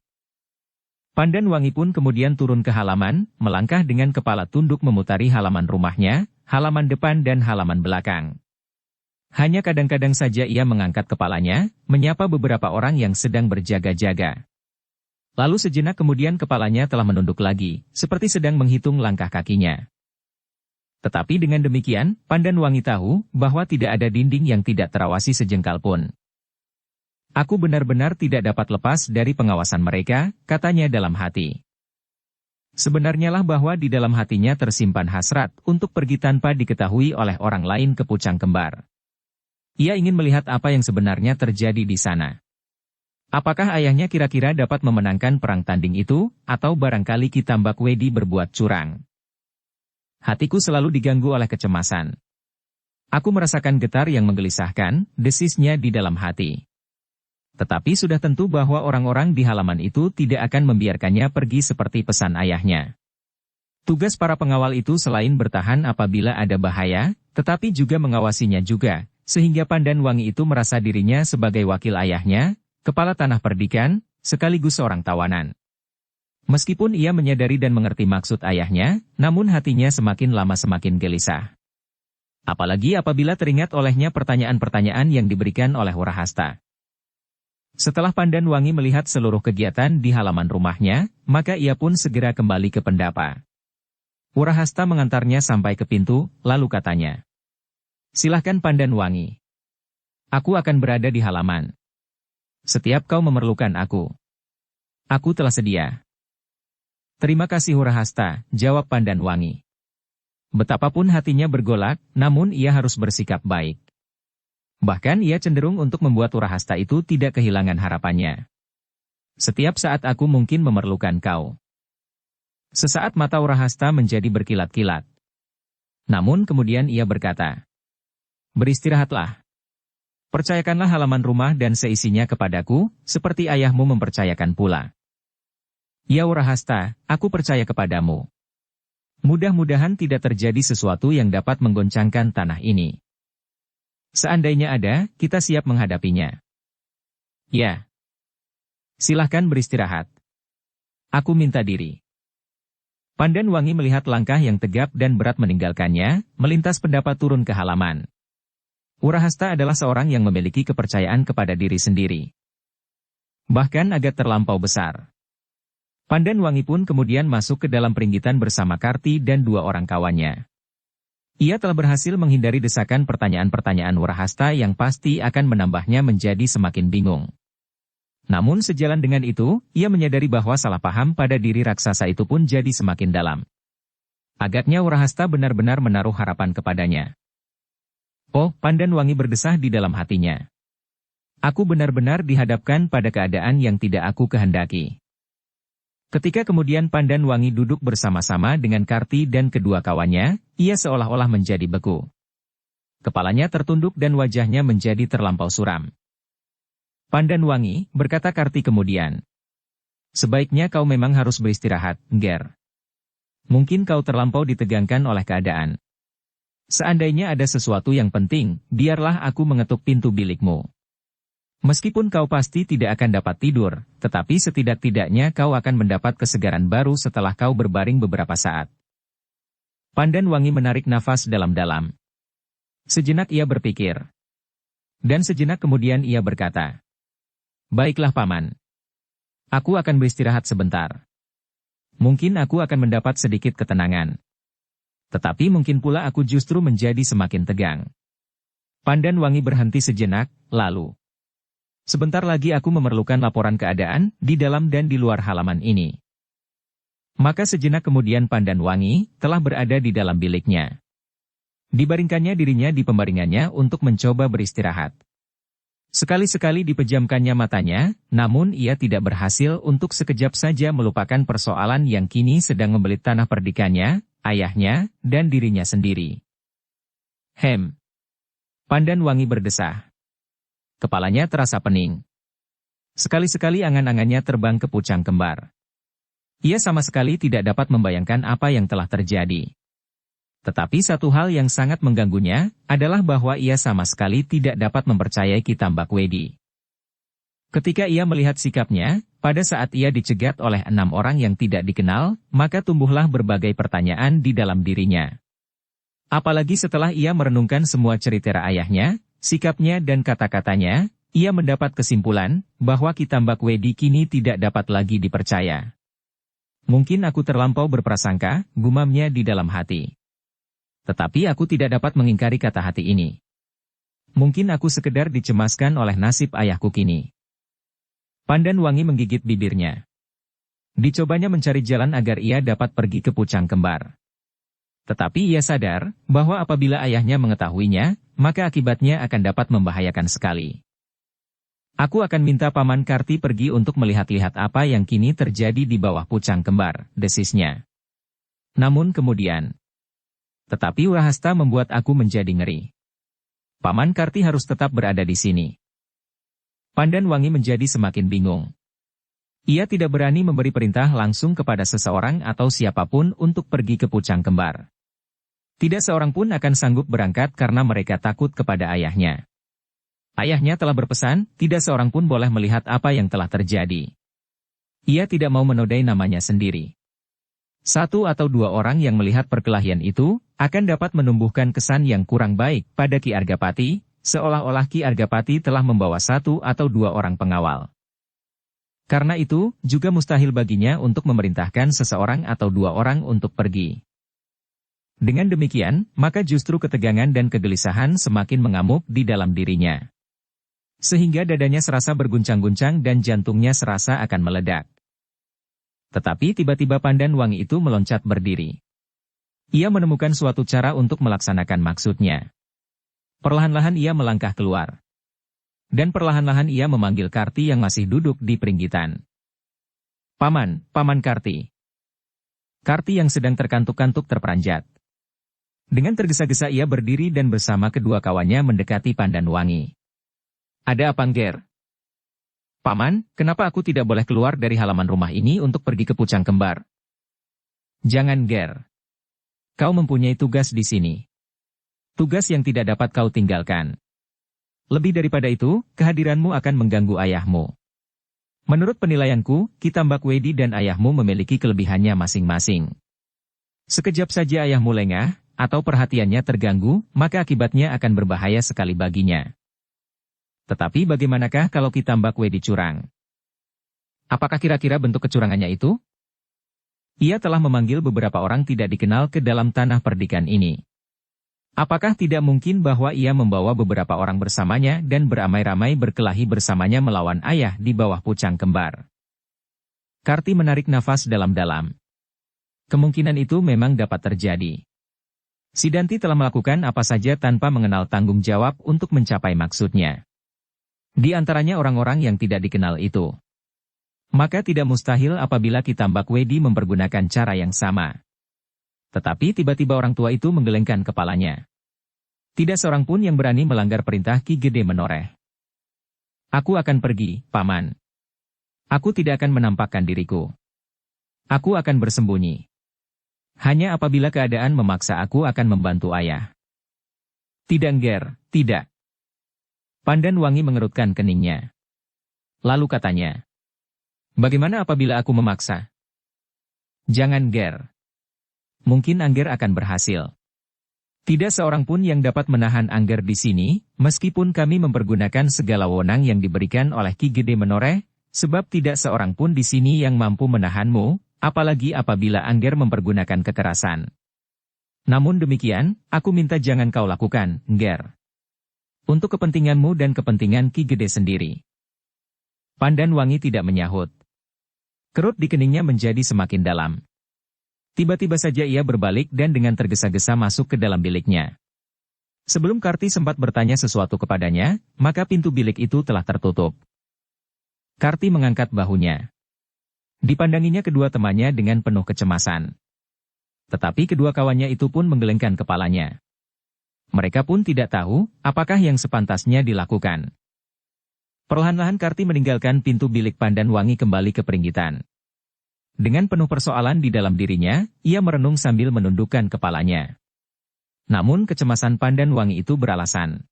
Pandan Wangi pun kemudian turun ke halaman, melangkah dengan kepala tunduk memutari halaman rumahnya, halaman depan dan halaman belakang. Hanya kadang-kadang saja ia mengangkat kepalanya, menyapa beberapa orang yang sedang berjaga-jaga. Lalu sejenak kemudian kepalanya telah menunduk lagi, seperti sedang menghitung langkah kakinya. Tetapi dengan demikian, Pandan Wangi tahu bahwa tidak ada dinding yang tidak terawasi sejengkal pun. Aku benar-benar tidak dapat lepas dari pengawasan mereka, katanya dalam hati. Sebenarnya lah bahwa di dalam hatinya tersimpan hasrat untuk pergi tanpa diketahui oleh orang lain ke Pucang Kembar. Ia ingin melihat apa yang sebenarnya terjadi di sana. Apakah ayahnya kira-kira dapat memenangkan perang tanding itu, atau barangkali Ki Tambak Wedi berbuat curang? Hatiku selalu diganggu oleh kecemasan. Aku merasakan getar yang menggelisahkan, desisnya di dalam hati. Tetapi sudah tentu bahwa orang-orang di halaman itu tidak akan membiarkannya pergi seperti pesan ayahnya. Tugas para pengawal itu selain bertahan apabila ada bahaya, tetapi juga mengawasinya juga, sehingga Pandan Wangi itu merasa dirinya sebagai wakil ayahnya, kepala tanah perdikan, sekaligus seorang tawanan. Meskipun ia menyadari dan mengerti maksud ayahnya, namun hatinya semakin lama semakin gelisah. Apalagi apabila teringat olehnya pertanyaan-pertanyaan yang diberikan oleh Wurahasta. Setelah Pandan Wangi melihat seluruh kegiatan di halaman rumahnya, maka ia pun segera kembali ke pendapa. Wurahasta mengantarnya sampai ke pintu, lalu katanya, "Silahkan Pandan Wangi. Aku akan berada di halaman. Setiap kau memerlukan aku. Aku telah sedia." "Terima kasih Wurahasta," jawab Pandan Wangi. Betapapun hatinya bergolak, namun ia harus bersikap baik. Bahkan ia cenderung untuk membuat Wurahasta itu tidak kehilangan harapannya. "Setiap saat aku mungkin memerlukan kau." Sesaat mata Wurahasta menjadi berkilat-kilat. Namun kemudian ia berkata, "Beristirahatlah. Percayakanlah halaman rumah dan seisinya kepadaku, seperti ayahmu mempercayakan pula." "Ya Wurahasta, aku percaya kepadamu. Mudah-mudahan tidak terjadi sesuatu yang dapat menggoncangkan tanah ini. Seandainya ada, kita siap menghadapinya." "Ya. Silahkan beristirahat. Aku minta diri." Pandan Wangi melihat langkah yang tegap dan berat meninggalkannya, melintas pendapa turun ke halaman. Wurahasta adalah seorang yang memiliki kepercayaan kepada diri sendiri. Bahkan agak terlampau besar. Pandan Wangi pun kemudian masuk ke dalam peringgitan bersama Karti dan dua orang kawannya. Ia telah berhasil menghindari desakan pertanyaan-pertanyaan Wurahasta yang pasti akan menambahnya menjadi semakin bingung. Namun sejalan dengan itu, ia menyadari bahwa salah paham pada diri raksasa itu pun jadi semakin dalam. Agaknya Wurahasta benar-benar menaruh harapan kepadanya. "Oh," Pandan Wangi berdesah di dalam hatinya. "Aku benar-benar dihadapkan pada keadaan yang tidak aku kehendaki." Ketika kemudian Pandan Wangi duduk bersama-sama dengan Karti dan kedua kawannya, ia seolah-olah menjadi beku. Kepalanya tertunduk dan wajahnya menjadi terlampau suram. "Pandan Wangi," berkata Karti kemudian, "sebaiknya kau memang harus beristirahat, Nger. Mungkin kau terlampau ditegangkan oleh keadaan. Seandainya ada sesuatu yang penting, biarlah aku mengetuk pintu bilikmu. Meskipun kau pasti tidak akan dapat tidur, tetapi setidak-tidaknya kau akan mendapat kesegaran baru setelah kau berbaring beberapa saat." Pandan Wangi menarik nafas dalam-dalam. Sejenak ia berpikir. Dan sejenak kemudian ia berkata, "Baiklah Paman. Aku akan beristirahat sebentar. Mungkin aku akan mendapat sedikit ketenangan. Tetapi mungkin pula aku justru menjadi semakin tegang." Pandan Wangi berhenti sejenak, lalu, "Sebentar lagi aku memerlukan laporan keadaan, di dalam dan di luar halaman ini." Maka sejenak kemudian Pandan Wangi telah berada di dalam biliknya. Dibaringkannya dirinya di pembaringannya untuk mencoba beristirahat. Sekali-sekali dipejamkannya matanya, namun ia tidak berhasil untuk sekejap saja melupakan persoalan yang kini sedang membelit tanah perdikannya, ayahnya, dan dirinya sendiri. Pandan Wangi berdesah. Kepalanya terasa pening. Sekali-sekali angan-angannya terbang ke Pucang Kembar. Ia sama sekali tidak dapat membayangkan apa yang telah terjadi. Tetapi satu hal yang sangat mengganggunya, adalah bahwa ia sama sekali tidak dapat mempercayai Ki Tambak Wedi. Ketika ia melihat sikapnya, pada saat ia dicegat oleh 6 orang yang tidak dikenal, maka tumbuhlah berbagai pertanyaan di dalam dirinya. Apalagi setelah ia merenungkan semua cerita ayahnya, sikapnya dan kata-katanya, Ia mendapat kesimpulan bahwa Ki Tambak Wedi kini tidak dapat lagi dipercaya. Mungkin aku terlampau berprasangka, gumamnya di dalam hati. Tetapi aku tidak dapat mengingkari kata hati ini. Mungkin aku sekedar dicemaskan oleh nasib ayahku kini. Pandan Wangi menggigit bibirnya. Dicobanya mencari jalan agar ia dapat pergi ke Pucang Kembar. Tetapi ia sadar bahwa apabila ayahnya mengetahuinya, maka akibatnya akan dapat membahayakan sekali. Aku akan minta Paman Karti pergi untuk melihat-lihat apa yang kini terjadi di bawah Pucang Kembar, desisnya. Namun kemudian, tetapi Wahasta membuat aku menjadi ngeri. Paman Karti harus tetap berada di sini. Pandan Wangi menjadi semakin bingung. Ia tidak berani memberi perintah langsung kepada seseorang atau siapapun untuk pergi ke Pucang Kembar. Tidak seorang pun akan sanggup berangkat karena mereka takut kepada ayahnya. Ayahnya telah berpesan, tidak seorang pun boleh melihat apa yang telah terjadi. Ia tidak mau menodai namanya sendiri. Satu atau dua orang yang melihat perkelahian itu, akan dapat menumbuhkan kesan yang kurang baik pada Ki Argapati, seolah-olah Ki Argapati telah membawa satu atau dua orang pengawal. Karena itu, juga mustahil baginya untuk memerintahkan seseorang atau dua orang untuk pergi. Dengan demikian, maka justru ketegangan dan kegelisahan semakin mengamuk di dalam dirinya. Sehingga dadanya serasa berguncang-guncang dan jantungnya serasa akan meledak. Tetapi tiba-tiba Pandan Wangi itu meloncat berdiri. Ia menemukan suatu cara untuk melaksanakan maksudnya. Perlahan-lahan ia melangkah keluar. Dan perlahan-lahan ia memanggil Karti yang masih duduk di peringgitan. Paman Karti. Karti yang sedang terkantuk-kantuk terperanjat. Dengan tergesa-gesa ia berdiri dan bersama kedua kawannya mendekati Pandan Wangi. Ada apa, Ngger? Paman, kenapa aku tidak boleh keluar dari halaman rumah ini untuk pergi ke Pucang Kembar? Jangan, Ngger. Kau mempunyai tugas di sini. Tugas yang tidak dapat kau tinggalkan. Lebih daripada itu, kehadiranmu akan mengganggu ayahmu. Menurut penilaianku, Ki Tambak Wedi dan ayahmu memiliki kelebihannya masing-masing. Sekejap saja ayahmu lengah, atau perhatiannya terganggu, maka akibatnya akan berbahaya sekali baginya. Tetapi bagaimanakah kalau Ki Tambak Wedi curang? Apakah kira-kira bentuk kecurangannya itu? Ia telah memanggil beberapa orang tidak dikenal ke dalam tanah perdikan ini. Apakah tidak mungkin bahwa ia membawa beberapa orang bersamanya dan beramai-ramai berkelahi bersamanya melawan ayah di bawah Pucang Kembar? Karti menarik nafas dalam-dalam. Kemungkinan itu memang dapat terjadi. Sidanti telah melakukan apa saja tanpa mengenal tanggung jawab untuk mencapai maksudnya. Di antaranya orang-orang yang tidak dikenal itu. Maka tidak mustahil apabila Ki Tambak Wedi mempergunakan cara yang sama. Tetapi tiba-tiba orang tua itu menggelengkan kepalanya. Tidak seorang pun yang berani melanggar perintah Ki Gede Menoreh. Aku akan pergi, Paman. Aku tidak akan menampakkan diriku. Aku akan bersembunyi. Hanya apabila keadaan memaksa aku akan membantu ayah. Tidak, Ngger, tidak. Pandan Wangi mengerutkan keningnya. Lalu katanya, bagaimana apabila aku memaksa? Jangan, Ngger. Mungkin Angger akan berhasil. Tidak seorang pun yang dapat menahan Angger di sini, meskipun kami mempergunakan segala wewenang yang diberikan oleh Ki Gede Menoreh, sebab tidak seorang pun di sini yang mampu menahanmu, apalagi apabila Angger mempergunakan kekerasan. Namun demikian, aku minta jangan kau lakukan, Ngger. Untuk kepentinganmu dan kepentingan Ki Gede sendiri. Pandan Wangi tidak menyahut. Kerut di keningnya menjadi semakin dalam. Tiba-tiba saja ia berbalik dan dengan tergesa-gesa masuk ke dalam biliknya. Sebelum Karti sempat bertanya sesuatu kepadanya, maka pintu bilik itu telah tertutup. Karti mengangkat bahunya. Dipandanginya kedua temannya dengan penuh kecemasan. Tetapi kedua kawannya itu pun menggelengkan kepalanya. Mereka pun tidak tahu apakah yang sepantasnya dilakukan. Perlahan-lahan Karti meninggalkan pintu bilik Pandan Wangi kembali ke peringgitan. Dengan penuh persoalan di dalam dirinya, ia merenung sambil menundukkan kepalanya. Namun kecemasan Pandan Wangi itu beralasan.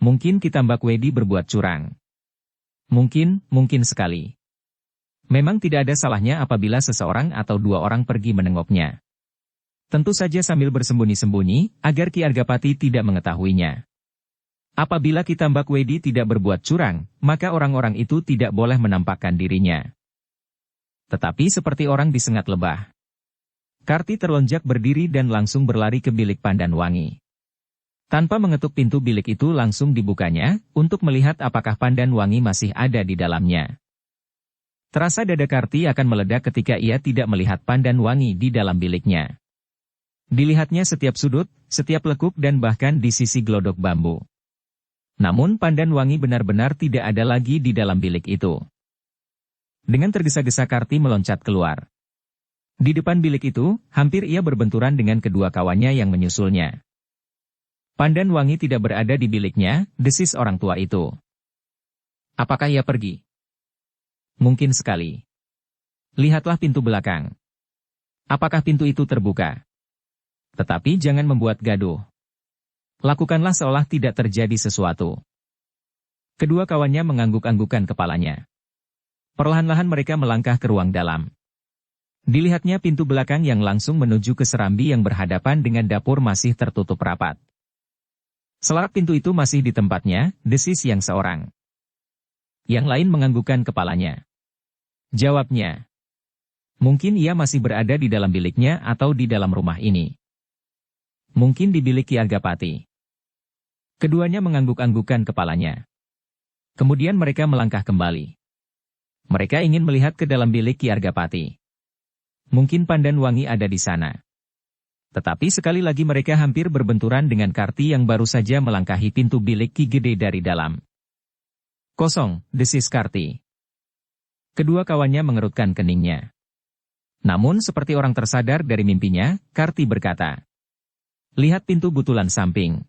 Mungkin Ki Tambak Wedi berbuat curang. Mungkin sekali. Memang tidak ada salahnya apabila seseorang atau dua orang pergi menengoknya. Tentu saja sambil bersembunyi-sembunyi, agar Ki Argapati tidak mengetahuinya. Apabila Kitambak Wedi tidak berbuat curang, maka orang-orang itu tidak boleh menampakkan dirinya. Tetapi seperti orang disengat lebah, Karti terlonjak berdiri dan langsung berlari ke bilik Pandan Wangi. Tanpa mengetuk pintu bilik itu langsung dibukanya, untuk melihat apakah Pandan Wangi masih ada di dalamnya. Terasa dada Karti akan meledak ketika ia tidak melihat Pandan Wangi di dalam biliknya. Dilihatnya setiap sudut, setiap lekuk dan bahkan di sisi glodok bambu. Namun Pandan Wangi benar-benar tidak ada lagi di dalam bilik itu. Dengan tergesa-gesa Karti meloncat keluar. Di depan bilik itu, hampir ia berbenturan dengan kedua kawannya yang menyusulnya. Pandan Wangi tidak berada di biliknya, desis orang tua itu. Apakah ia pergi? Mungkin sekali. Lihatlah pintu belakang. Apakah pintu itu terbuka? Tetapi jangan membuat gaduh. Lakukanlah seolah tidak terjadi sesuatu. Kedua kawannya mengangguk-anggukan kepalanya. Perlahan-lahan mereka melangkah ke ruang dalam. Dilihatnya pintu belakang yang langsung menuju ke serambi yang berhadapan dengan dapur masih tertutup rapat. Selarak pintu itu masih di tempatnya, desis yang seorang. Yang lain menganggukkan kepalanya. Jawabnya. Mungkin ia masih berada di dalam biliknya atau di dalam rumah ini. Mungkin di bilik Ki Argapati. Keduanya mengangguk-anggukkan kepalanya. Kemudian mereka melangkah kembali. Mereka ingin melihat ke dalam bilik Ki Argapati. Mungkin Pandan Wangi ada di sana. Tetapi sekali lagi mereka hampir berbenturan dengan Karti yang baru saja melangkahi pintu bilik Ki Gede dari dalam. Kosong, desis Karti. Kedua kawannya mengerutkan keningnya. Namun seperti orang tersadar dari mimpinya, Karti berkata, "Lihat pintu butulan samping."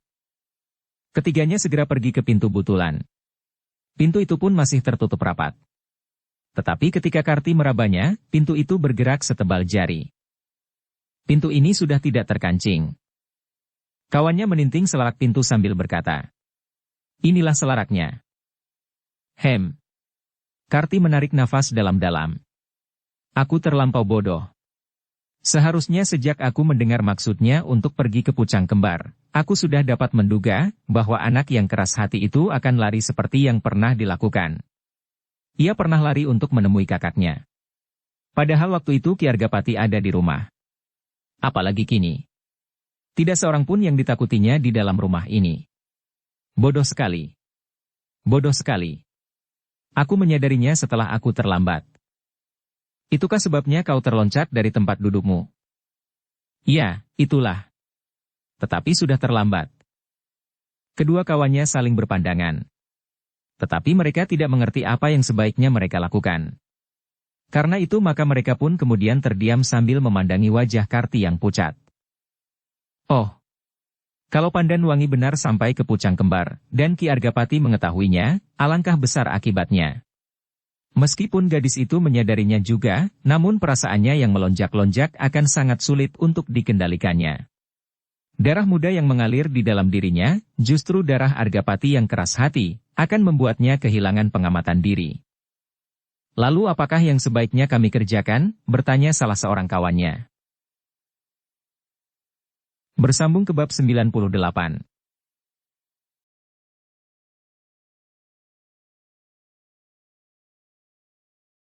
Ketiganya segera pergi ke pintu butulan. Pintu itu pun masih tertutup rapat. Tetapi ketika Karti merabanya, pintu itu bergerak setebal jari. Pintu ini sudah tidak terkancing. Kawannya meninting selarak pintu sambil berkata, "Inilah selaraknya." Karti menarik nafas dalam-dalam. Aku terlampau bodoh. Seharusnya sejak aku mendengar maksudnya untuk pergi ke Pucang Kembar, aku sudah dapat menduga bahwa anak yang keras hati itu akan lari seperti yang pernah dilakukan. Ia pernah lari untuk menemui kakaknya. Padahal waktu itu Ki Argapati ada di rumah. Apalagi kini. Tidak seorang pun yang ditakutinya di dalam rumah ini. Bodoh sekali. Bodoh sekali. Aku menyadarinya setelah aku terlambat. Itukah sebabnya kau terloncat dari tempat dudukmu? Ya, itulah. Tetapi sudah terlambat. Kedua kawannya saling berpandangan. Tetapi mereka tidak mengerti apa yang sebaiknya mereka lakukan. Karena itu maka mereka pun kemudian terdiam sambil memandangi wajah Karti yang pucat. Oh, kalau Pandan Wangi benar sampai ke Pucang Kembar, dan Ki Argapati mengetahuinya, alangkah besar akibatnya. Meskipun gadis itu menyadarinya juga, namun perasaannya yang melonjak-lonjak akan sangat sulit untuk dikendalikannya. Darah muda yang mengalir di dalam dirinya, justru darah Argapati yang keras hati, akan membuatnya kehilangan pengamatan diri. Lalu apakah yang sebaiknya kami kerjakan? Bertanya salah seorang kawannya. Bersambung ke bab 98.